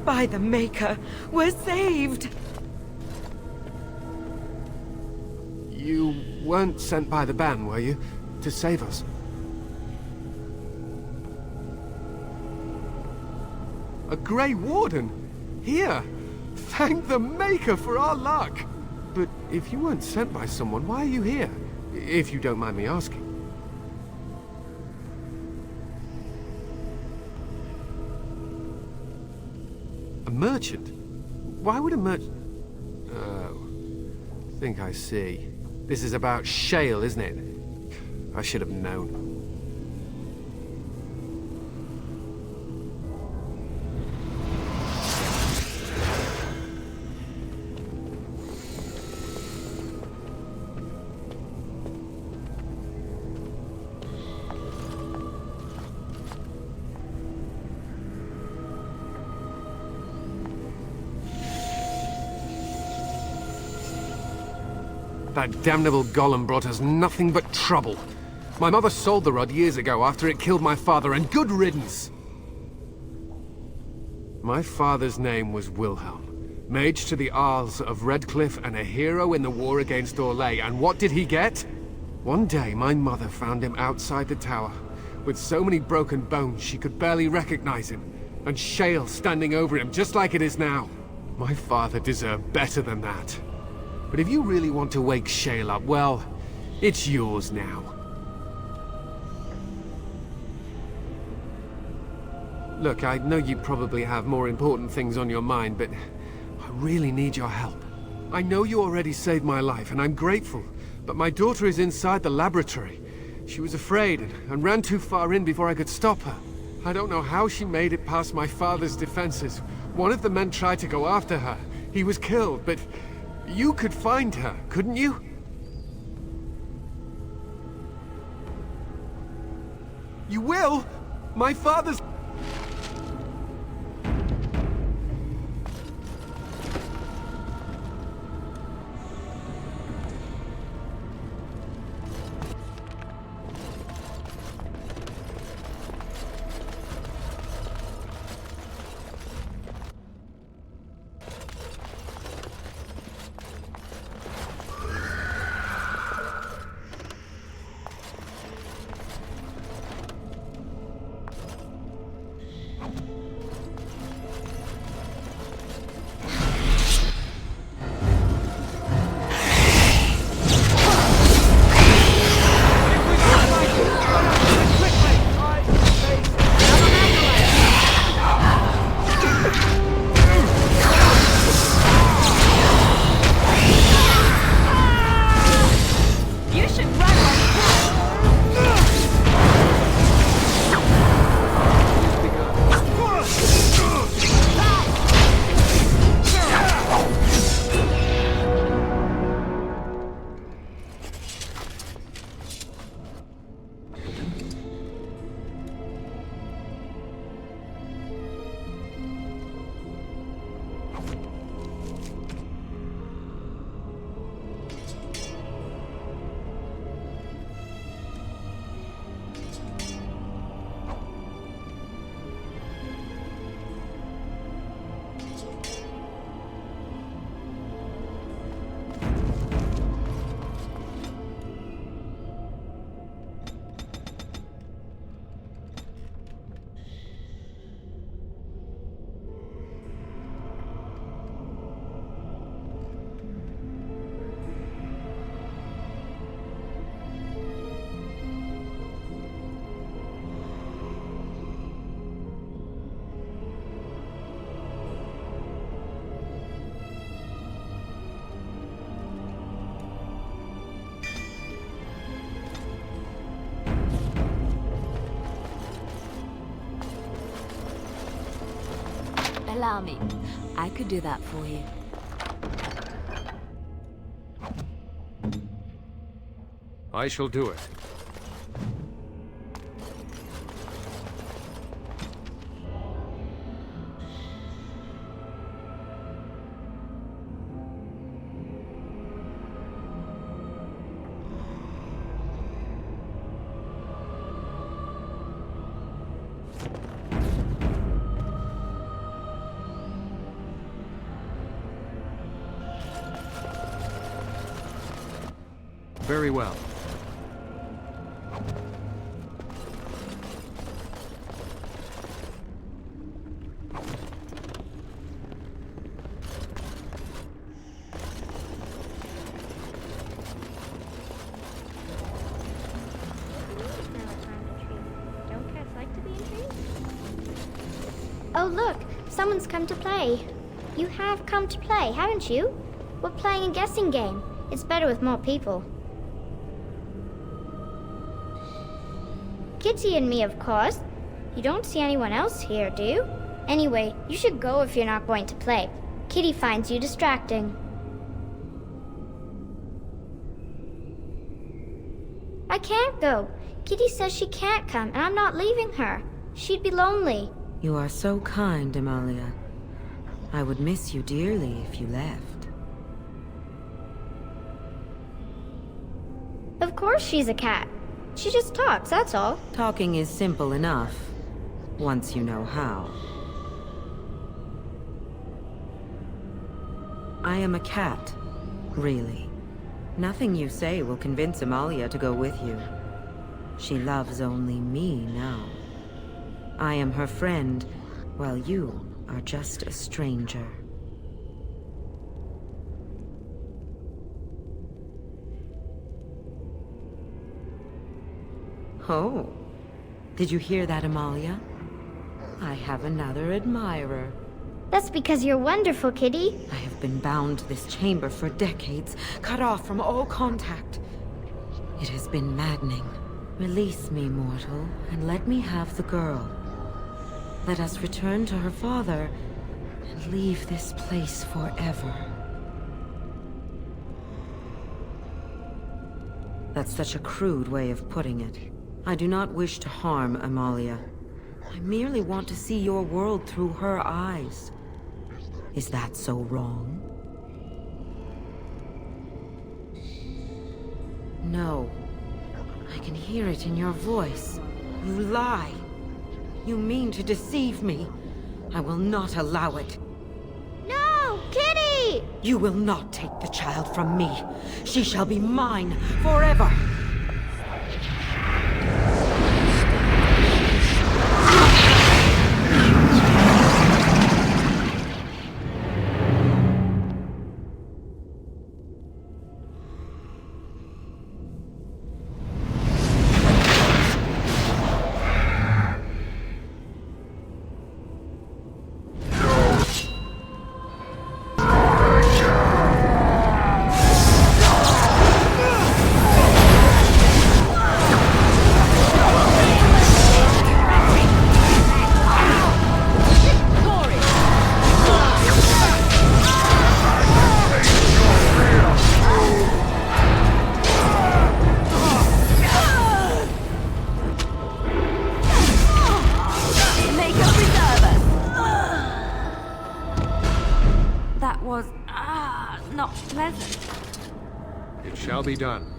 By the Maker, we're saved! You weren't sent by the Ban, were you? To save us? A Grey Warden? Here! Thank the Maker for our luck! But if you weren't sent by someone, why are you here? If you don't mind me asking. A merchant? Why would a merchant... Oh. Think I see. This is about Shale, isn't it? I should have known. That damnable golem brought us nothing but trouble. My mother sold the rod years ago after it killed my father, and good riddance! My father's name was Wilhelm, mage to the Arls of Redcliffe and a hero in the war against Orlais, and what did he get? One day, my mother found him outside the tower, with so many broken bones she could barely recognize him, and Shale standing over him just like it is now. My father deserved better than that. But if you really want to wake Shale up, well, it's yours now. Look, I know you probably have more important things on your mind, but I really need your help. I know you already saved my life, and I'm grateful, but my daughter is inside the laboratory. She was afraid and ran too far in before I could stop her. I don't know how she made it past my father's defenses. One of the men tried to go after her. He was killed, but... you could find her, couldn't you? You will? My father's... Allow me. I could do that for you. I shall do it. Very well. Oh look, someone's come to play. You have come to play, haven't you? We're playing a guessing game. It's better with more people. Kitty and me, of course. You don't see anyone else here, do you? Anyway, you should go if you're not going to play. Kitty finds you distracting. I can't go. Kitty says she can't come, and I'm not leaving her. She'd be lonely. You are so kind, Amalia. I would miss you dearly if you left. Of course she's a cat. She just talks, that's all. Talking is simple enough, once you know how. I am a cat, really. Nothing you say will convince Amalia to go with you. She loves only me now. I am her friend, while you are just a stranger. Oh, did you hear that, Amalia? I have another admirer. That's because you're wonderful, Kitty. I have been bound to this chamber for decades, cut off from all contact. It has been maddening. Release me, mortal, and let me have the girl. Let us return to her father and leave this place forever. That's such a crude way of putting it. I do not wish to harm Amalia. I merely want to see your world through her eyes. Is that so wrong? No. I can hear it in your voice. You lie. You mean to deceive me. I will not allow it. No! Kitty! You will not take the child from me. She shall be mine forever. It shall be done.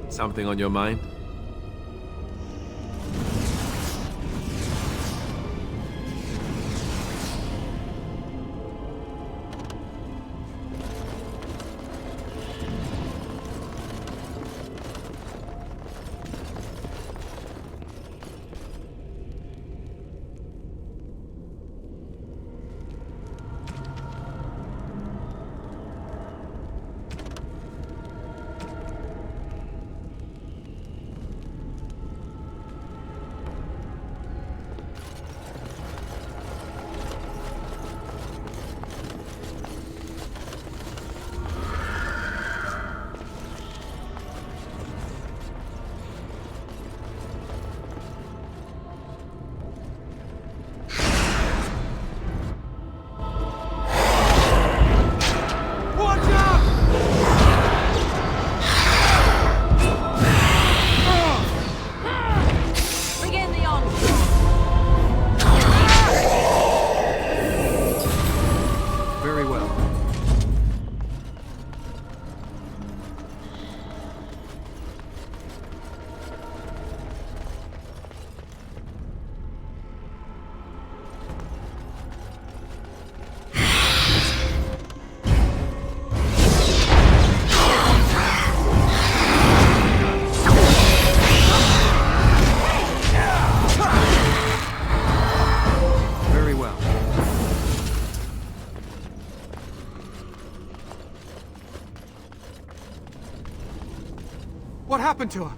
Something on your mind? What happened to her?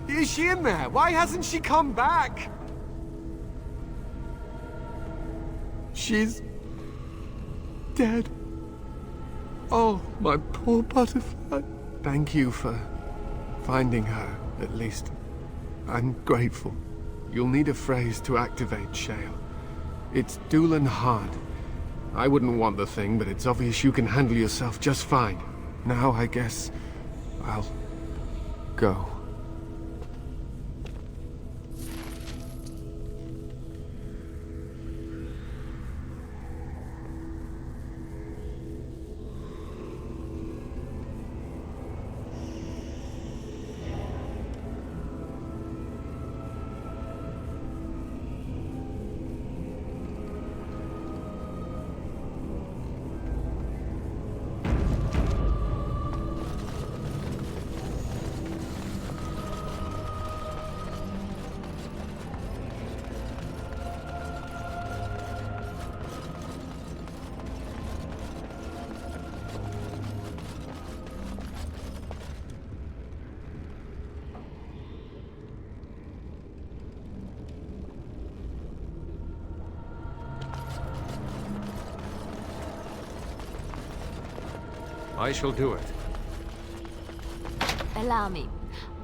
Is she in there? Why hasn't she come back? She's dead. Oh, my poor butterfly. Thank you for finding her, at least. I'm grateful. You'll need a phrase to activate Shale. It's Doolan hard. I wouldn't want the thing, but it's obvious you can handle yourself just fine. Now, I guess I'll go. I shall do it. Allow me.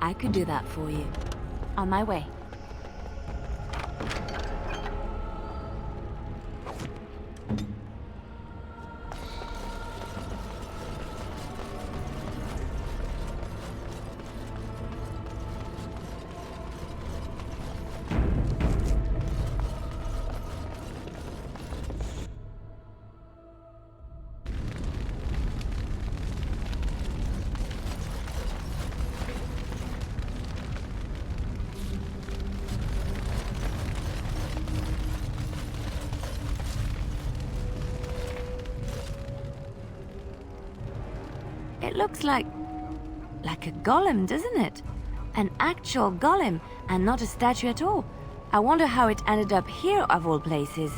I could do that for you. On my way. It looks like a golem, doesn't it? An actual golem, and not a statue at all. I wonder how it ended up here, of all places.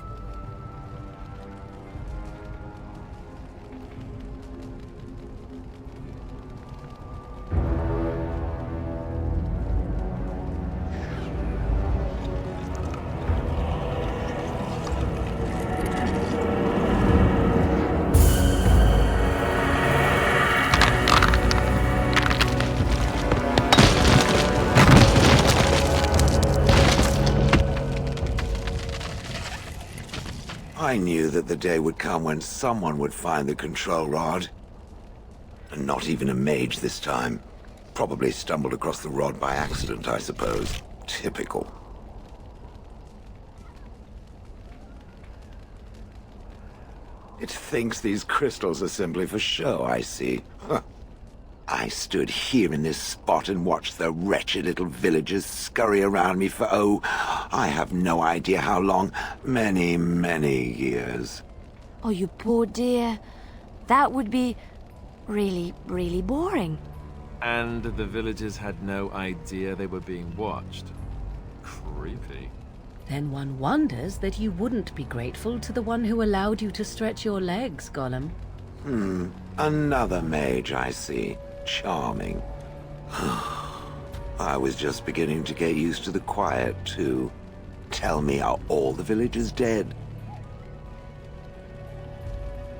I knew that the day would come when someone would find the control rod. And not even a mage this time. Probably stumbled across the rod by accident, I suppose. Typical. It thinks these crystals are simply for show, I see. Huh. I stood here in this spot and watched the wretched little villagers scurry around me for, oh, I have no idea how long. Many, many years. Oh, you poor dear. That would be really, really boring. And the villagers had no idea they were being watched. Creepy. Then one wonders that you wouldn't be grateful to the one who allowed you to stretch your legs, Gollum. Another mage, I see. Charming. I was just beginning to get used to the quiet, too. Tell me, are all the villagers dead?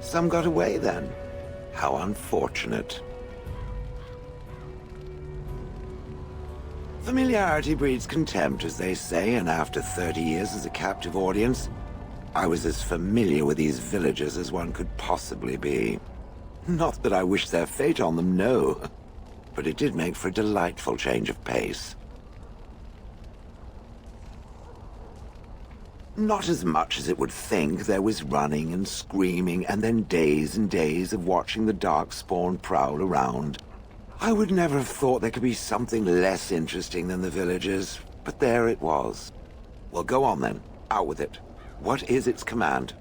Some got away, then. How unfortunate. Familiarity breeds contempt, as they say, and after 30 years as a captive audience, I was as familiar with these villagers as one could possibly be. Not that I wish their fate on them, no. But it did make for a delightful change of pace. Not as much as it would think. There was running and screaming, and then days and days of watching the Darkspawn prowl around. I would never have thought there could be something less interesting than the villagers, but there it was. Well, go on then. Out with it. What is its command?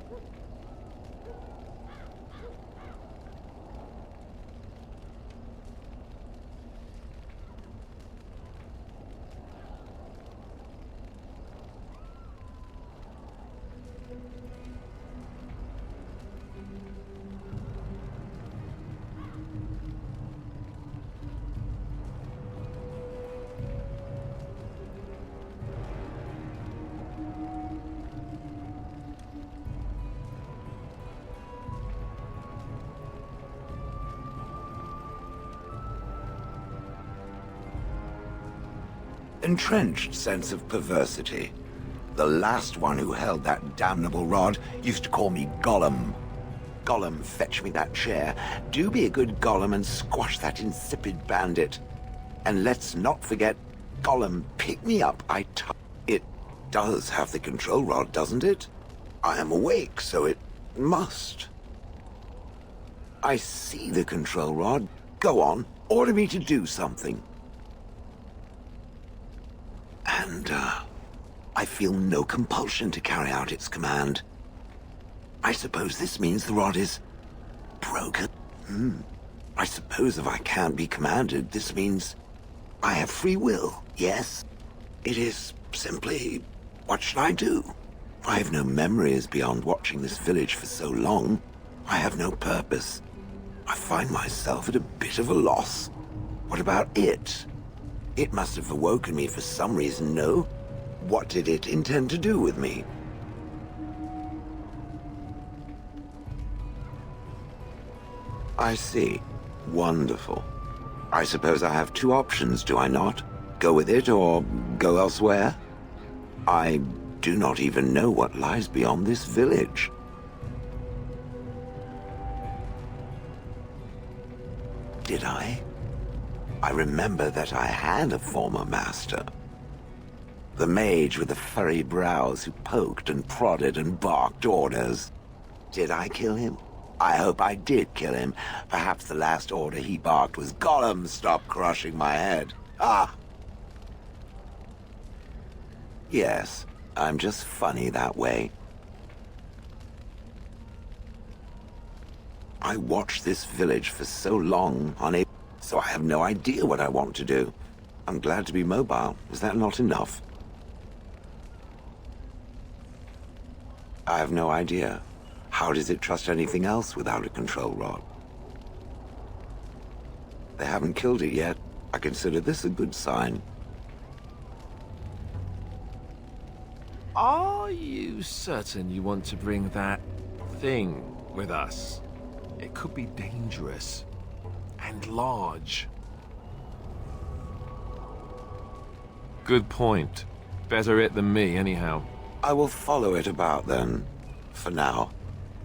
entrenched sense of perversity. The last one who held that damnable rod used to call me Gollum. Gollum, fetch me that chair. Do be a good Gollum and squash that insipid bandit. And let's not forget, Gollum, pick me up, It does have the control rod, doesn't it? I am awake, so it must. I see the control rod. Go on, order me to do something. And, I feel no compulsion to carry out its command. I suppose this means the rod is broken. I suppose if I can't be commanded, this means I have free will, yes? It is simply, what should I do? I have no memories beyond watching this village for so long. I have no purpose. I find myself at a bit of a loss. What about it? It must have awoken me for some reason, no? What did it intend to do with me? I see. Wonderful. I suppose I have two options, do I not? Go with it or go elsewhere? I do not even know what lies beyond this village. Did I? I remember that I had a former master. The mage with the furry brows who poked and prodded and barked orders. Did I kill him? I hope I did kill him. Perhaps the last order he barked was, Gollum, stop crushing my head. Ah! Yes, I'm just funny that way. I watched this village for so long, so I have no idea what I want to do. I'm glad to be mobile. Is that not enough? I have no idea. How does it trust anything else without a control rod? They haven't killed it yet. I consider this a good sign. Are you certain you want to bring that thing with us? It could be dangerous and large. Good point. Better it than me, anyhow. I will follow it about then. For now.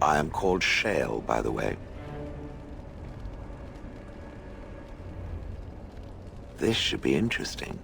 I am called Shale, by the way. This should be interesting.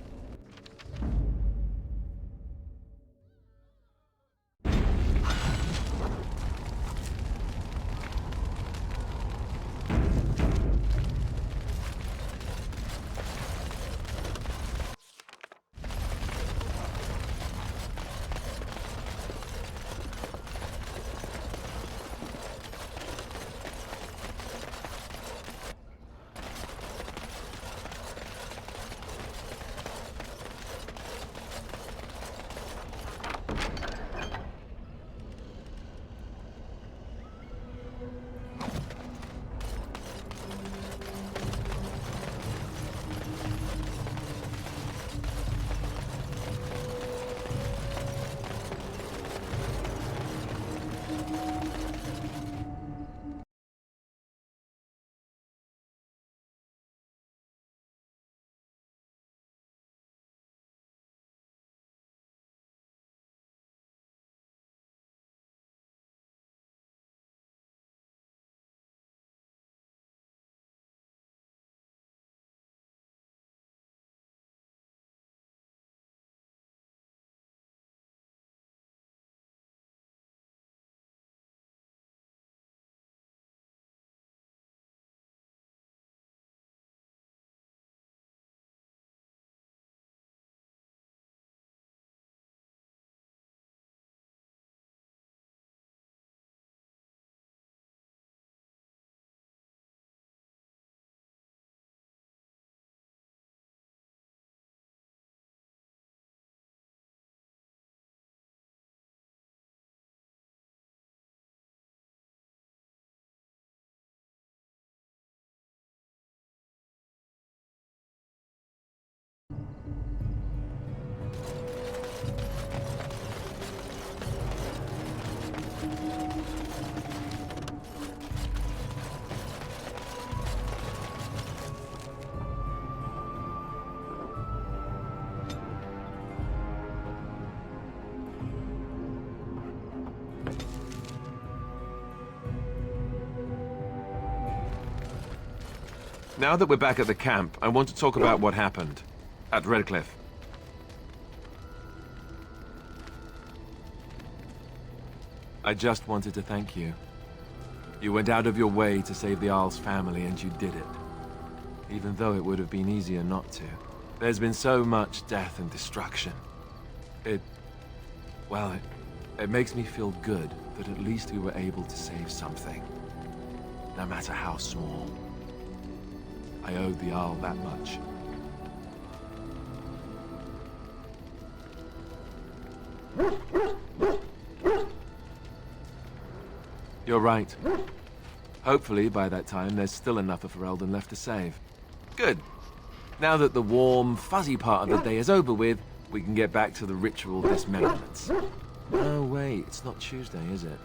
Now that we're back at the camp, I want to talk about what happened at Redcliffe. I just wanted to thank you. You went out of your way to save the Arl's family, and you did it. Even though it would have been easier not to. There's been so much death and destruction. It makes me feel good that at least we were able to save something. No matter how small. I owed the Arl that much. You're right. Hopefully, by that time, there's still enough of Ferelden left to save. Good. Now that the warm, fuzzy part of the day is over with, we can get back to the ritual dismemberments. Oh, wait, it's not Tuesday, is it?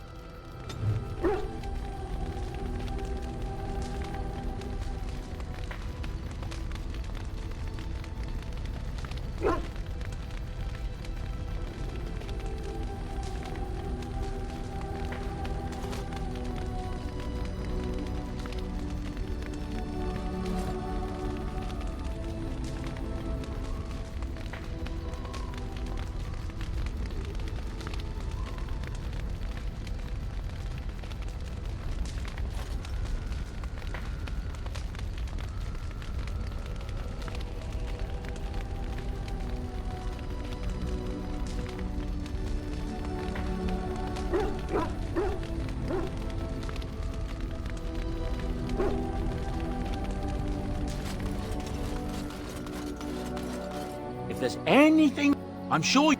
If there's anything, I'm sure.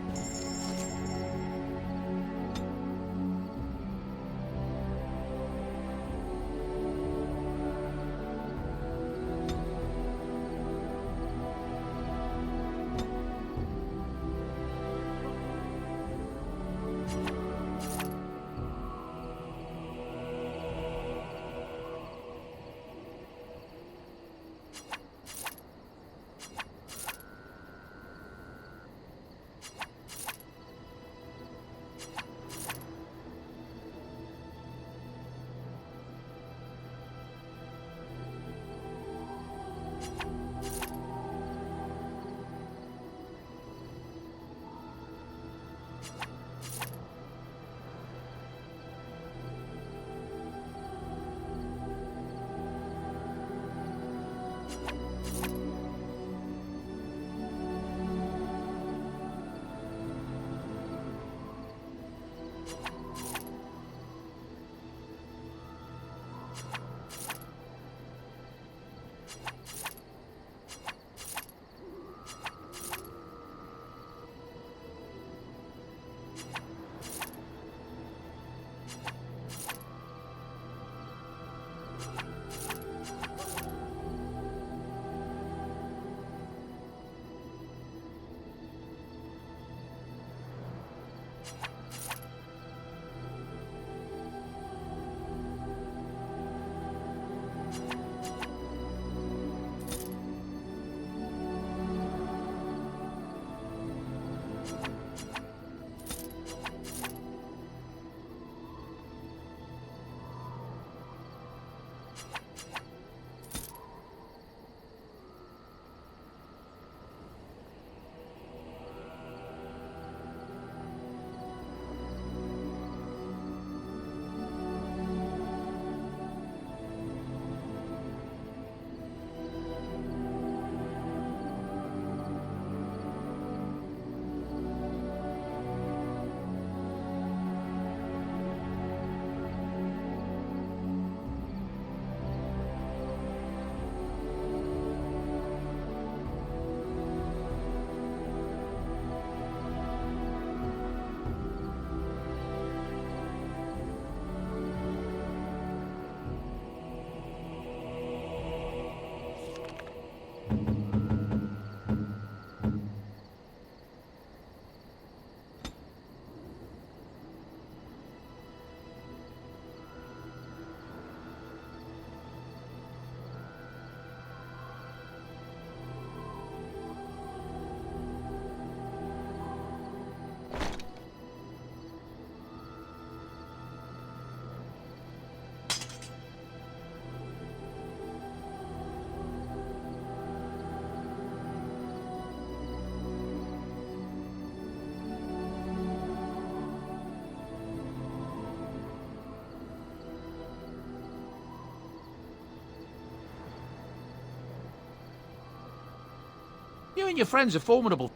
You and your friends are formidable.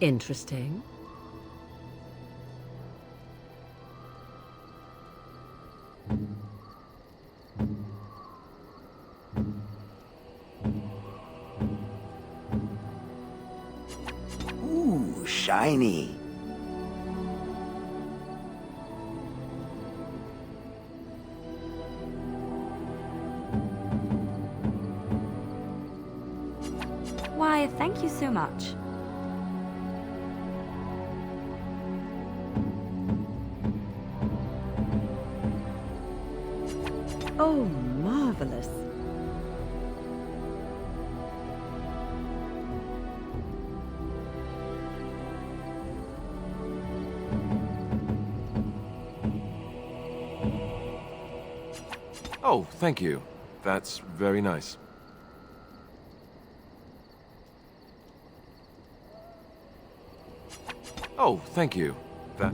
Interesting. Ooh, shiny. Why, thank you so much. Oh, marvelous. Oh, thank you. That's very nice. Oh, thank you. That...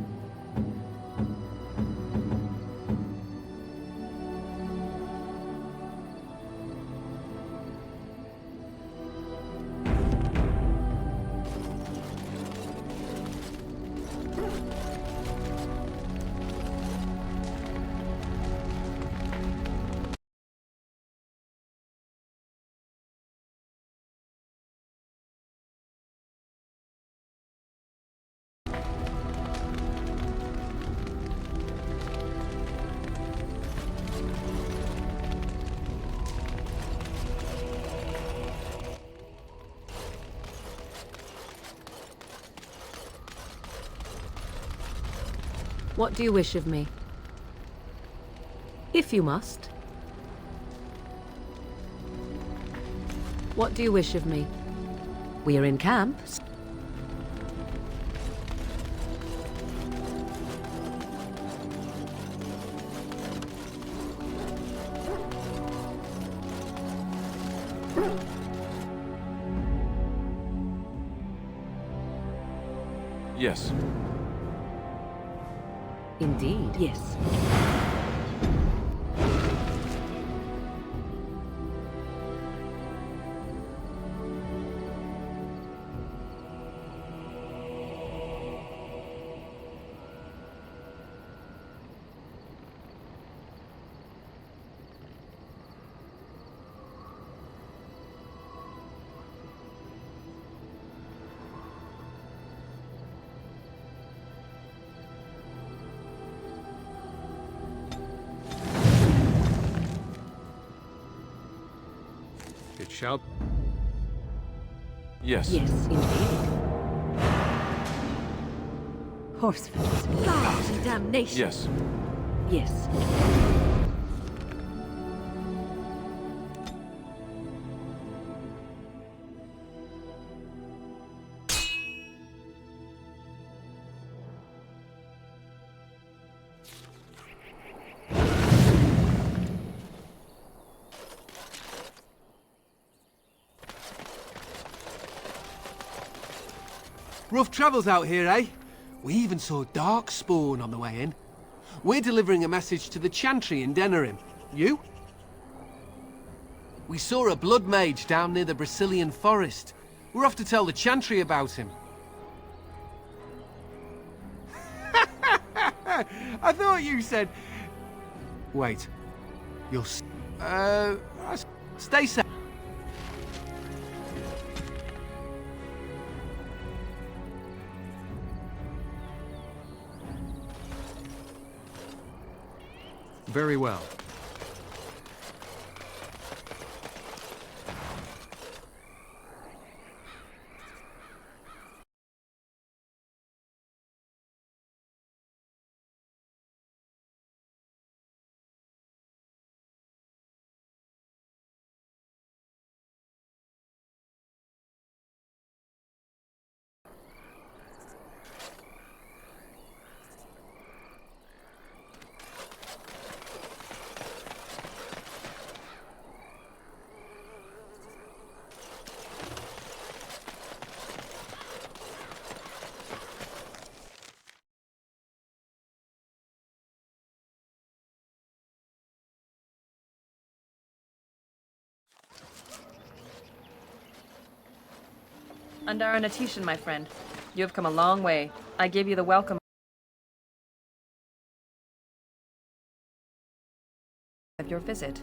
What do you wish of me? If you must. What do you wish of me? We are in camp. Yes. Indeed. Yes. It shall... Yes. Yes, indeed. Horsefoot, lies and damnation. Yes. Yes. Rough travels out here, eh? We even saw Darkspawn on the way in. We're delivering a message to the Chantry in Denerim. You? We saw a blood mage down near the Brazilian forest. We're off to tell the Chantry about him. I thought you said... Wait. You'll... Stay safe. Very well. Andara Natishan, my friend. You have come a long way. I give you the welcome of your visit.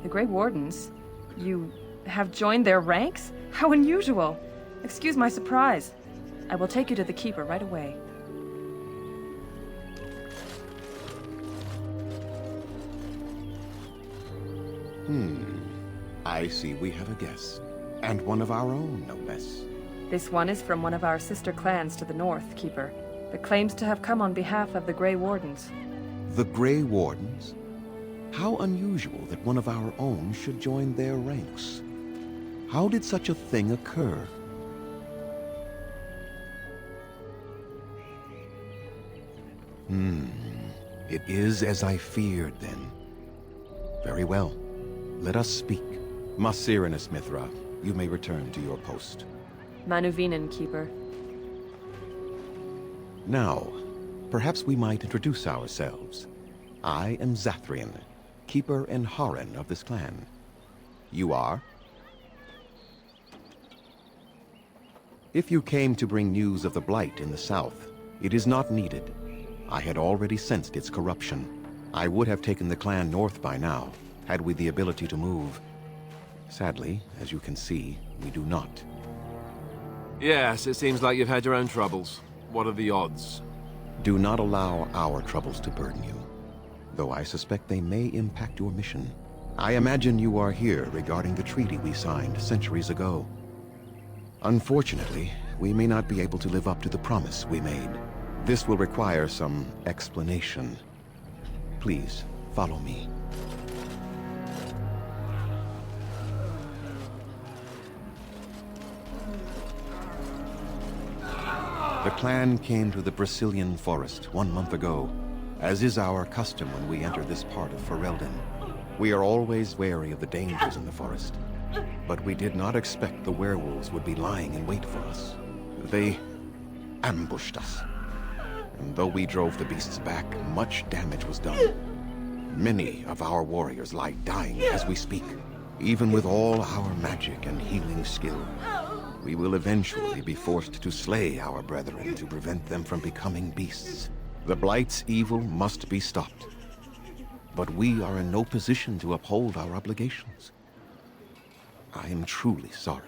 The Grey Wardens? You have joined their ranks? How unusual! Excuse my surprise. I will take you to the Keeper right away. I see we have a guest. And one of our own, no less. This one is from one of our sister clans to the north, Keeper, but claims to have come on behalf of the Grey Wardens. The Grey Wardens? How unusual that one of our own should join their ranks. How did such a thing occur? It is as I feared, then. Very well. Let us speak. Masirinus Mithra, you may return to your post. Manuvinen, Keeper. Now, perhaps we might introduce ourselves. I am Zathrian, Keeper and Haran of this clan. You are? If you came to bring news of the Blight in the south, it is not needed. I had already sensed its corruption. I would have taken the clan north by now, had we the ability to move. Sadly, as you can see, we do not. Yes, it seems like you've had your own troubles. What are the odds? Do not allow our troubles to burden you, though I suspect they may impact your mission. I imagine you are here regarding the treaty we signed centuries ago. Unfortunately, we may not be able to live up to the promise we made. This will require some explanation. Please, follow me. The clan came to the Brazilian forest 1 month ago, as is our custom when we enter this part of Ferelden. We are always wary of the dangers in the forest, but we did not expect the werewolves would be lying in wait for us. They ambushed us, and though we drove the beasts back, much damage was done. Many of our warriors lie dying as we speak. Even with all our magic and healing skill, we will eventually be forced to slay our brethren to prevent them from becoming beasts. The Blight's evil must be stopped. But we are in no position to uphold our obligations. I am truly sorry.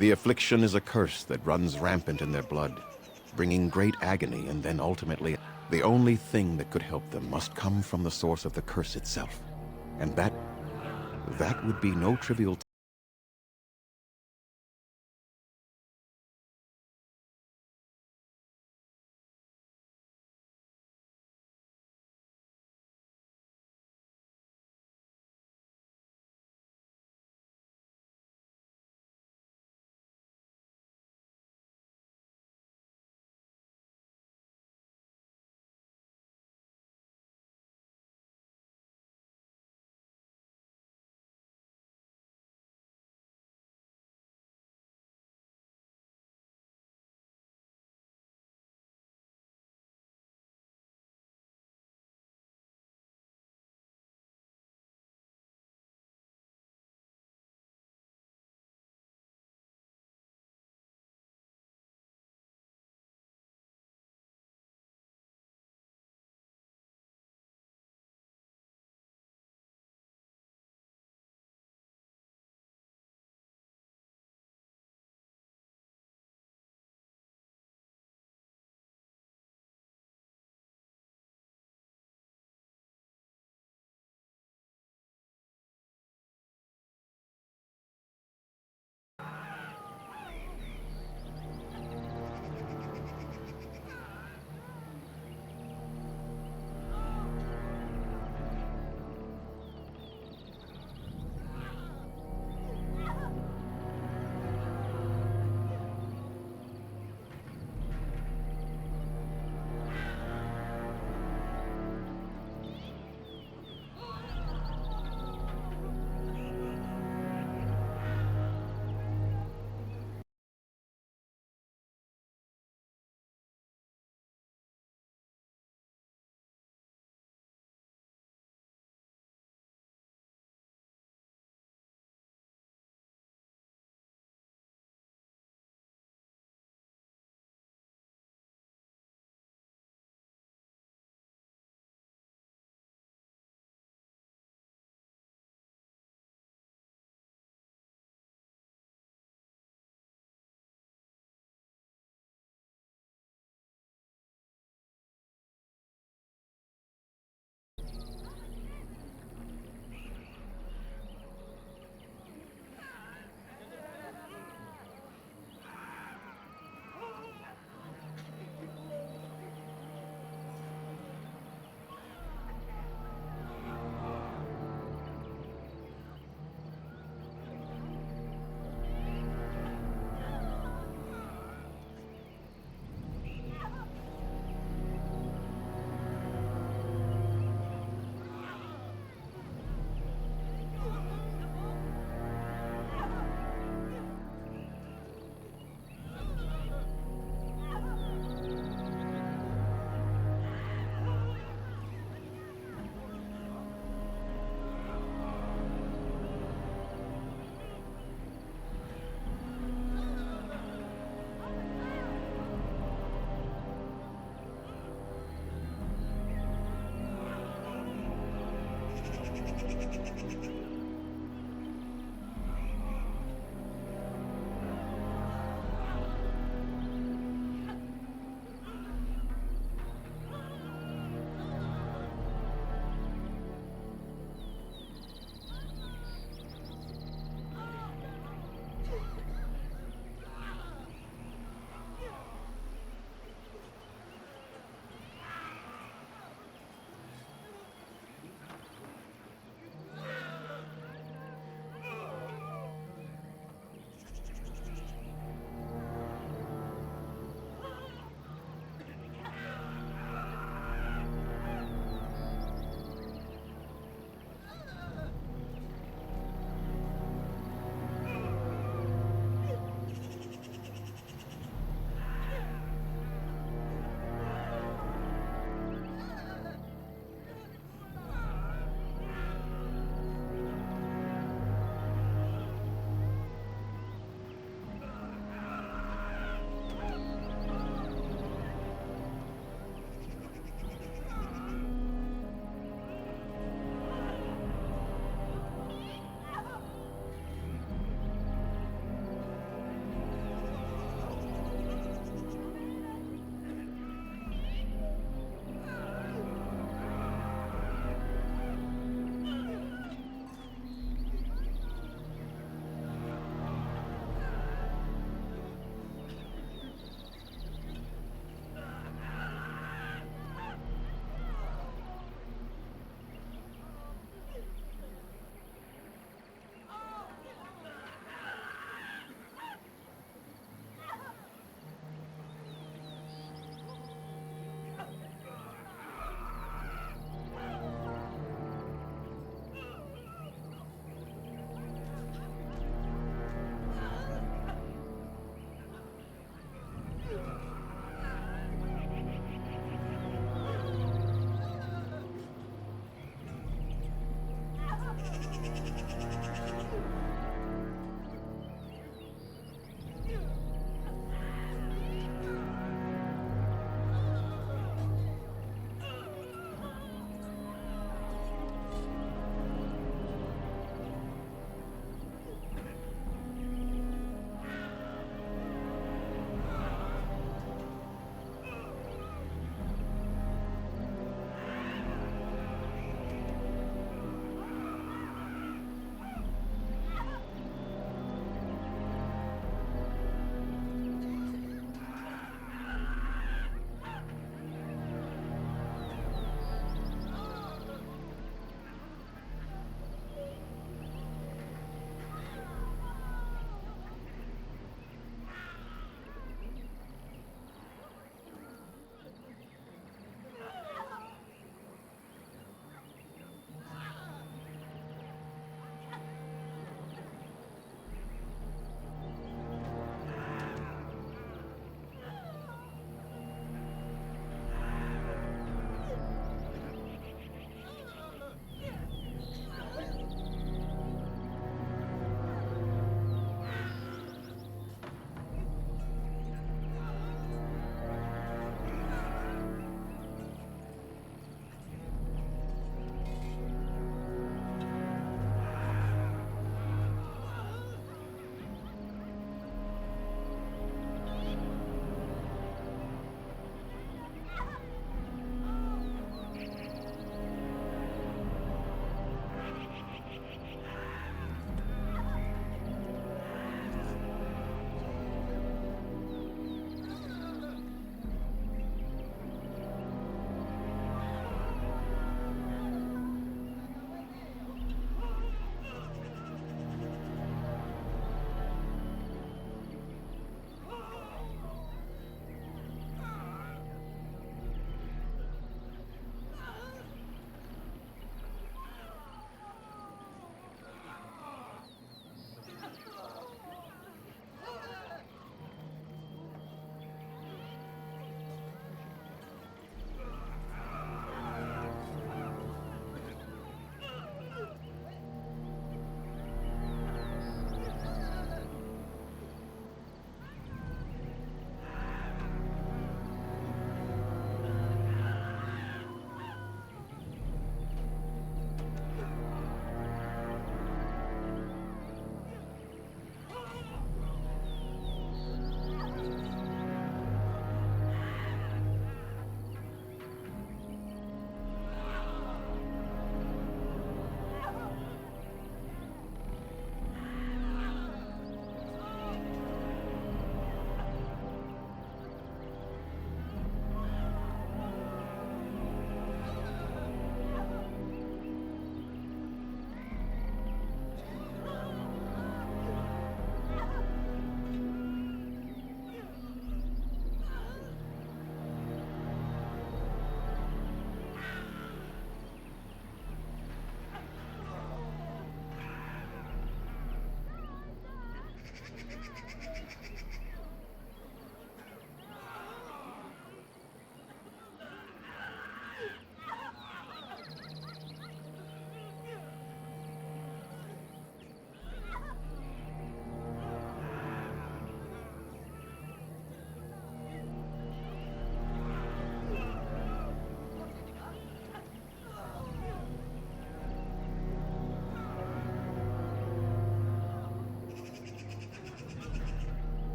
The affliction is a curse that runs rampant in their blood, bringing great agony, and then ultimately, the only thing that could help them must come from the source of the curse itself. And that would be no trivial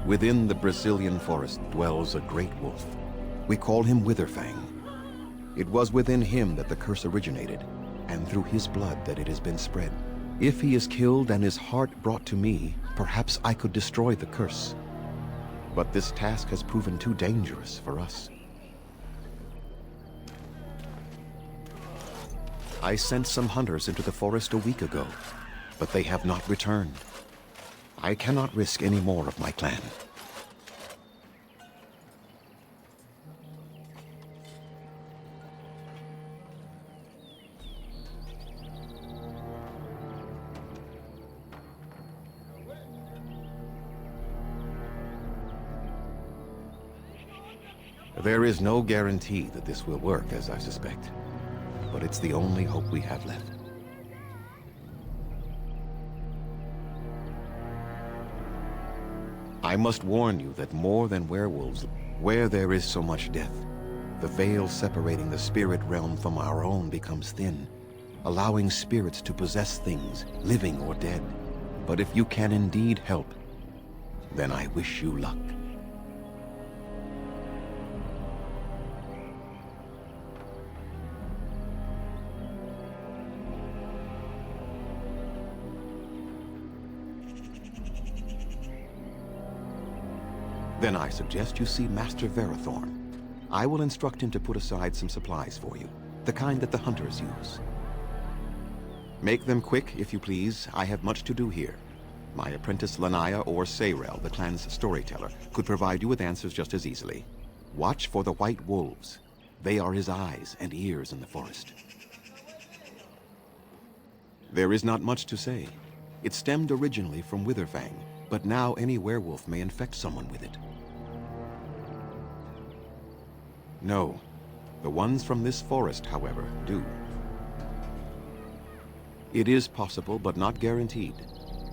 Within the Brazilian forest dwells a great wolf. We call him Witherfang. It was within him that the curse originated, and through his blood that it has been spread. If he is killed and his heart brought to me, perhaps I could destroy the curse. But this task has proven too dangerous for us. I sent some hunters into the forest a week ago, but they have not returned. I cannot risk any more of my clan. There is no guarantee that this will work, as I suspect, but it's the only hope we have left. I must warn you that more than werewolves, where there is so much death, the veil separating the spirit realm from our own becomes thin, allowing spirits to possess things, living or dead. But if you can indeed help, then I wish you luck. Then I suggest you see Master Verathorn. I will instruct him to put aside some supplies for you, the kind that the hunters use. Make them quick, if you please. I have much to do here. My apprentice Lanaya or Sayrel, the clan's storyteller, could provide you with answers just as easily. Watch for the white wolves. They are his eyes and ears in the forest. There is not much to say. It stemmed originally from Witherfang, but now any werewolf may infect someone with it. No. The ones from this forest, however, do. It is possible, but not guaranteed.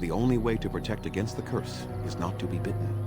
The only way to protect against the curse is not to be bitten.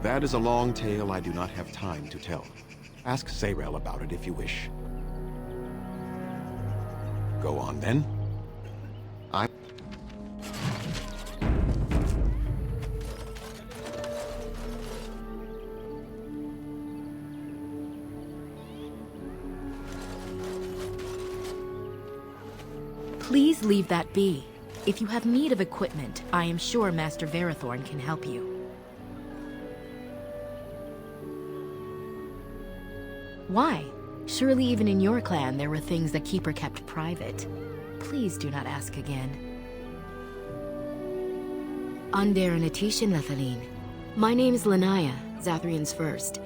That is a long tale I do not have time to tell. Ask Sayrel about it if you wish. Go on, then. Please leave that be. If you have need of equipment, I am sure Master Verathorn can help you. Why? Surely even in your clan there were things the Keeper kept private. Please do not ask again. Under Natishan Lethaline. My name is Lanaya, Zathrian's first.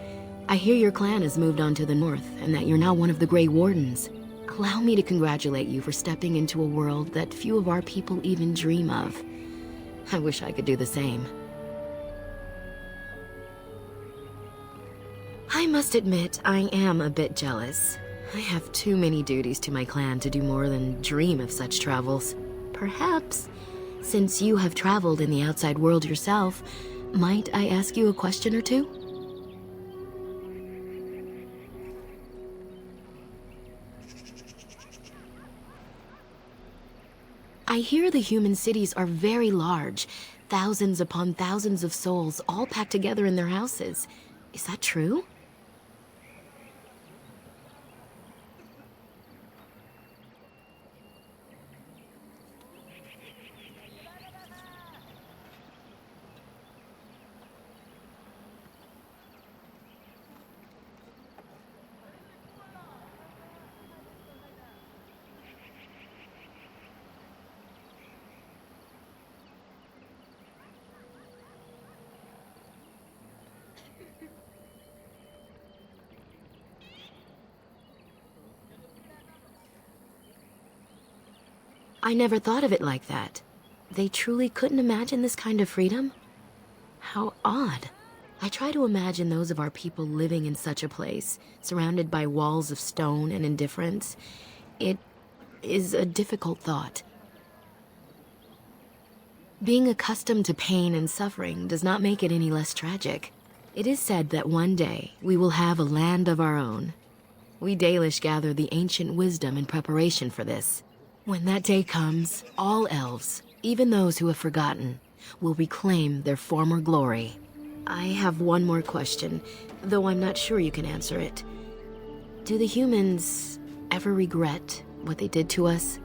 I hear your clan has moved on to the north, and that you're now one of the Grey Wardens. Allow me to congratulate you for stepping into a world that few of our people even dream of. I wish I could do the same. I must admit, I am a bit jealous. I have too many duties to my clan to do more than dream of such travels. Perhaps, since you have traveled in the outside world yourself, might I ask you a question or two? I hear the human cities are very large, thousands upon thousands of souls all packed together in their houses. Is that true? I never thought of it like that. They truly couldn't imagine this kind of freedom? How odd. I try to imagine those of our people living in such a place, surrounded by walls of stone and indifference. It is a difficult thought. Being accustomed to pain and suffering does not make it any less tragic. It is said that one day we will have a land of our own. We Dalish gather the ancient wisdom in preparation for this. When that day comes, all elves, even those who have forgotten, will reclaim their former glory. I have one more question, though I'm not sure you can answer it. Do the humans ever regret what they did to us?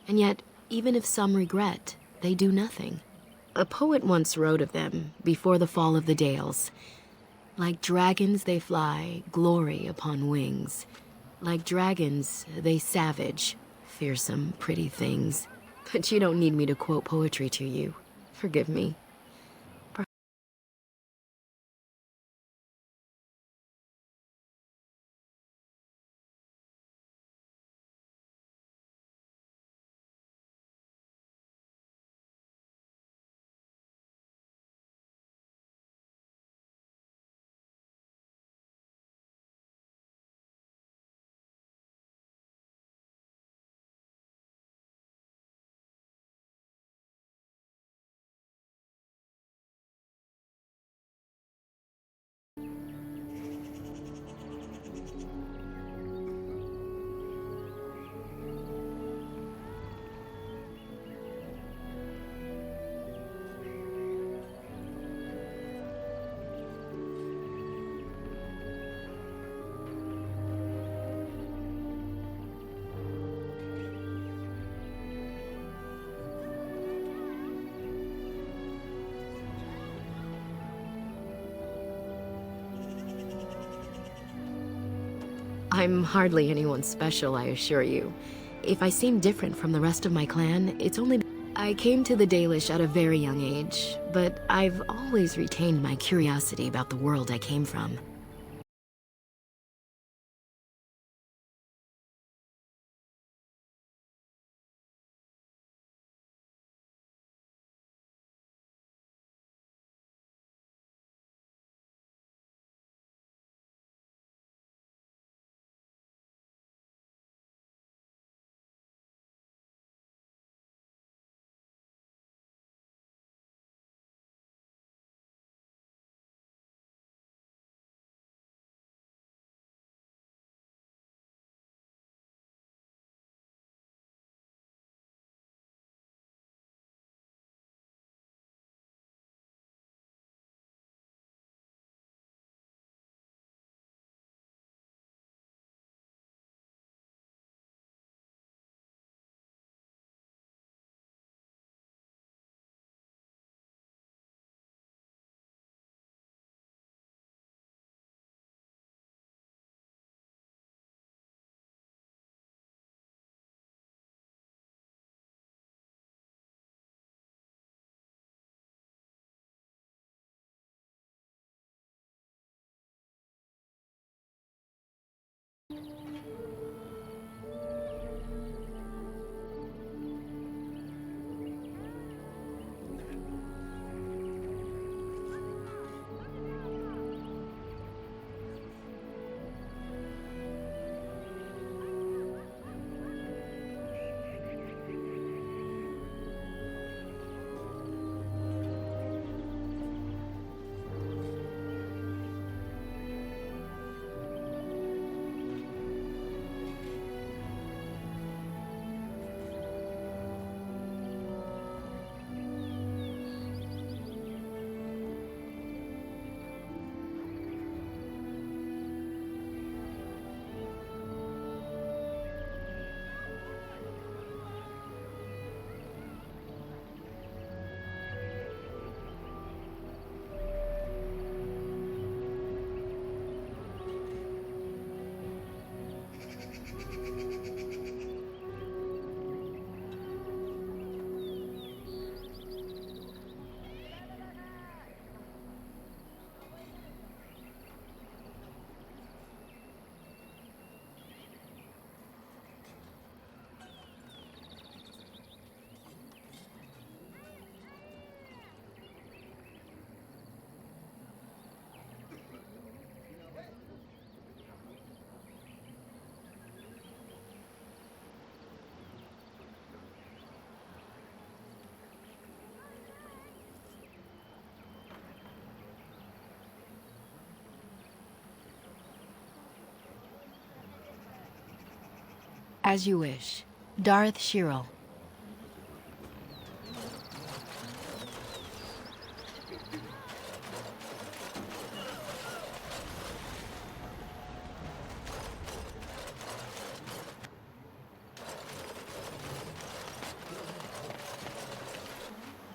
And yet, even if some regret, they do nothing. A poet once wrote of them, before the fall of the Dales. Like dragons they fly, glory upon wings. Like dragons, they savage, fearsome, pretty things. But you don't need me to quote poetry to you. Forgive me. I'm hardly anyone special, I assure you. If I seem different from the rest of my clan, it's only... I came to the Dalish at a very young age, but I've always retained my curiosity about the world I came from. As you wish. Darth Shiro.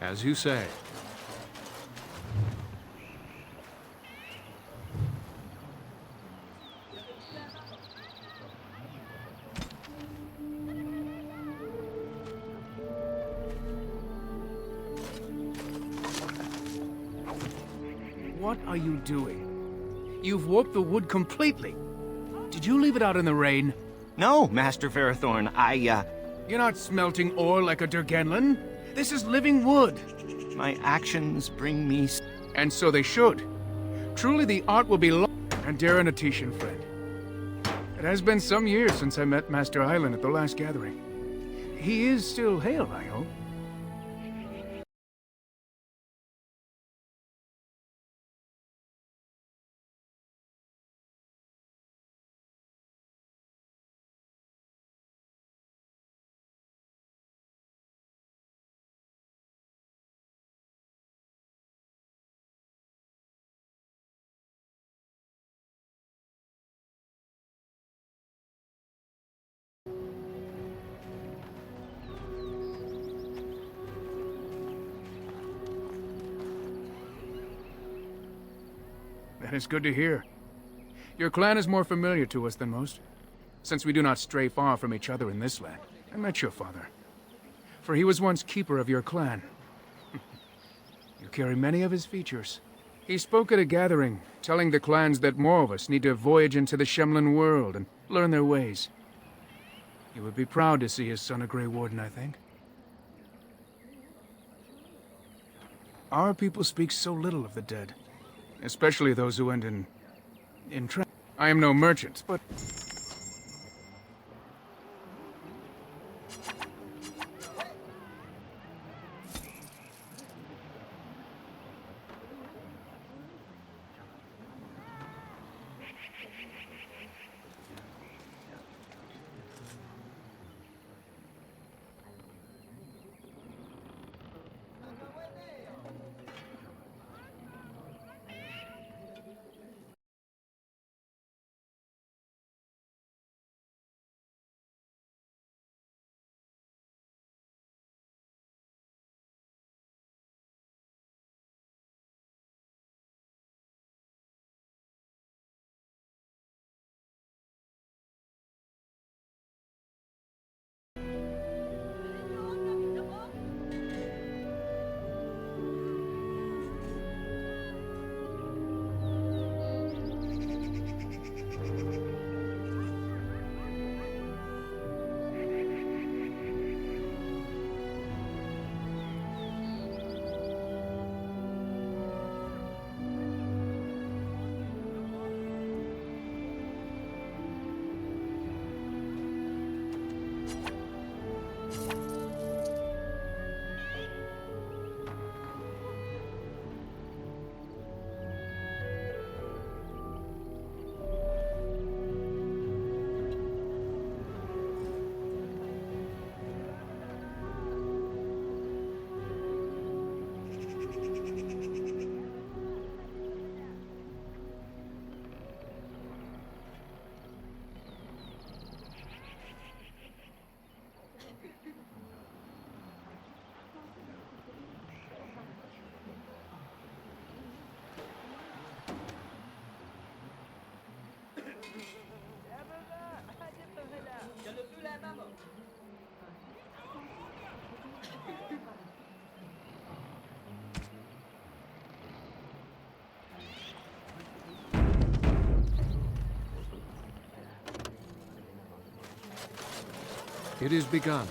As you say. What are you doing? You've warped the wood completely. Did you leave it out in the rain? No, Master Ferrothorn, You're not smelting ore like a Durgenlan. This is living wood. My actions bring me... And so they should. Truly the art will be lost. And Darren a Tishan friend. It has been some years since I met Master Island at the last gathering. He is still hale, I hope. That is good to hear. Your clan is more familiar to us than most. since we do not stray far from each other in this land, I met your father. For he was once keeper of your clan. You carry many of his features. He spoke at a gathering, telling the clans that more of us need to voyage into the Shemlin world and learn their ways. He would be proud to see his son a Grey Warden, I think. Our people speak so little of the dead, especially those who end in I am no merchant, but... It is begun.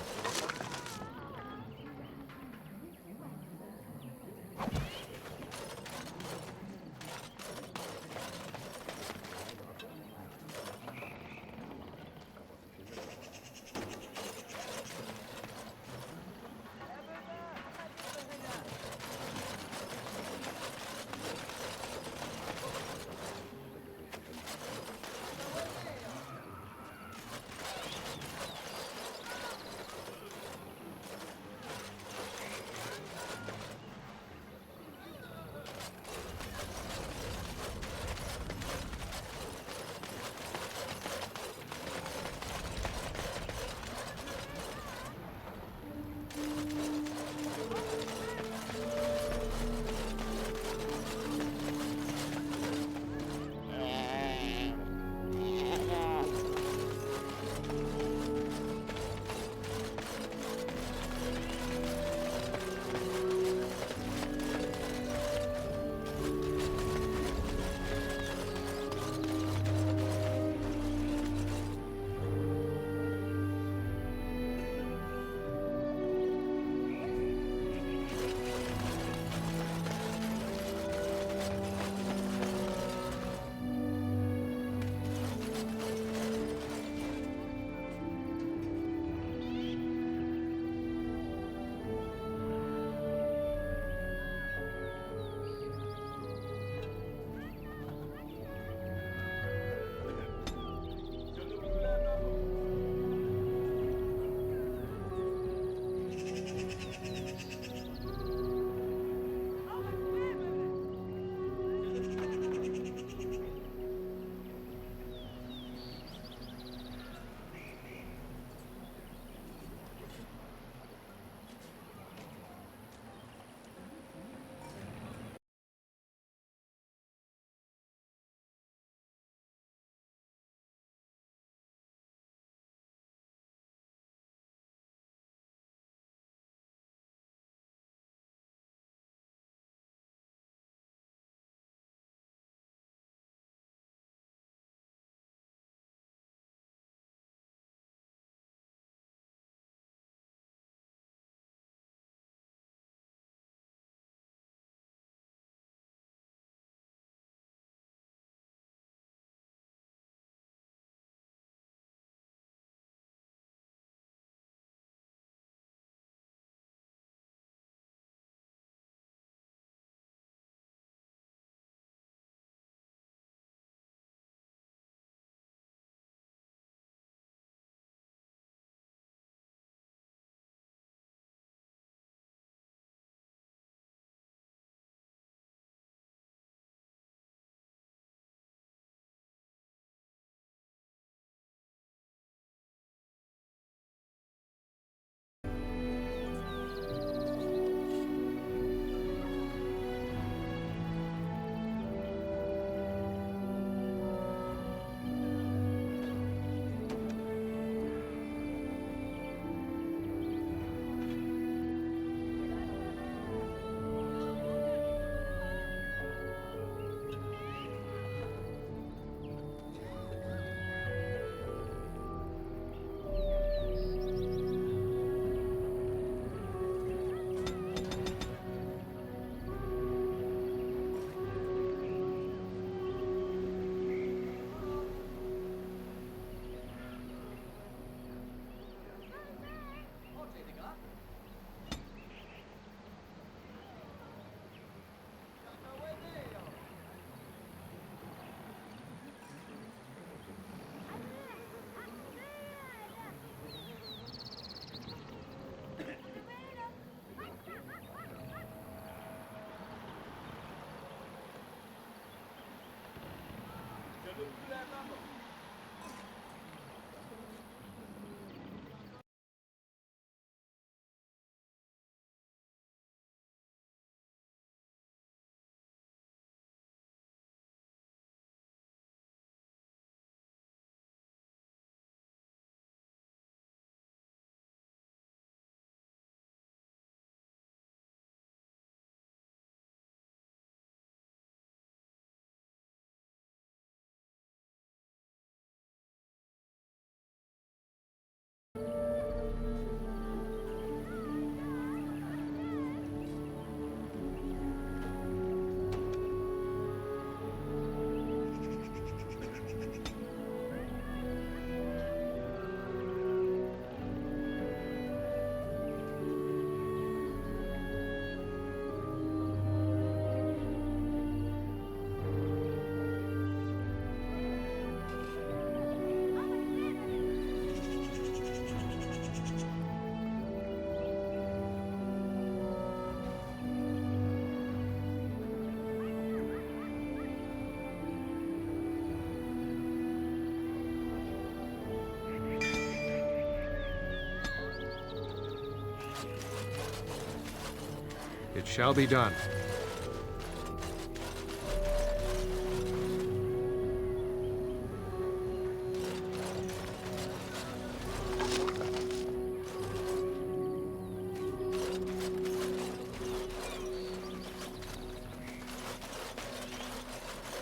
It shall be done.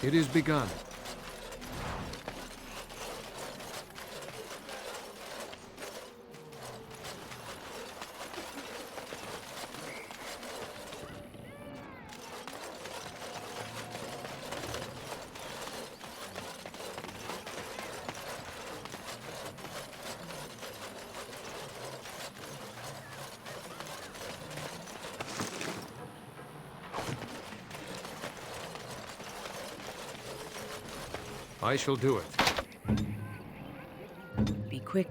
It is begun. I shall do it. Be quick.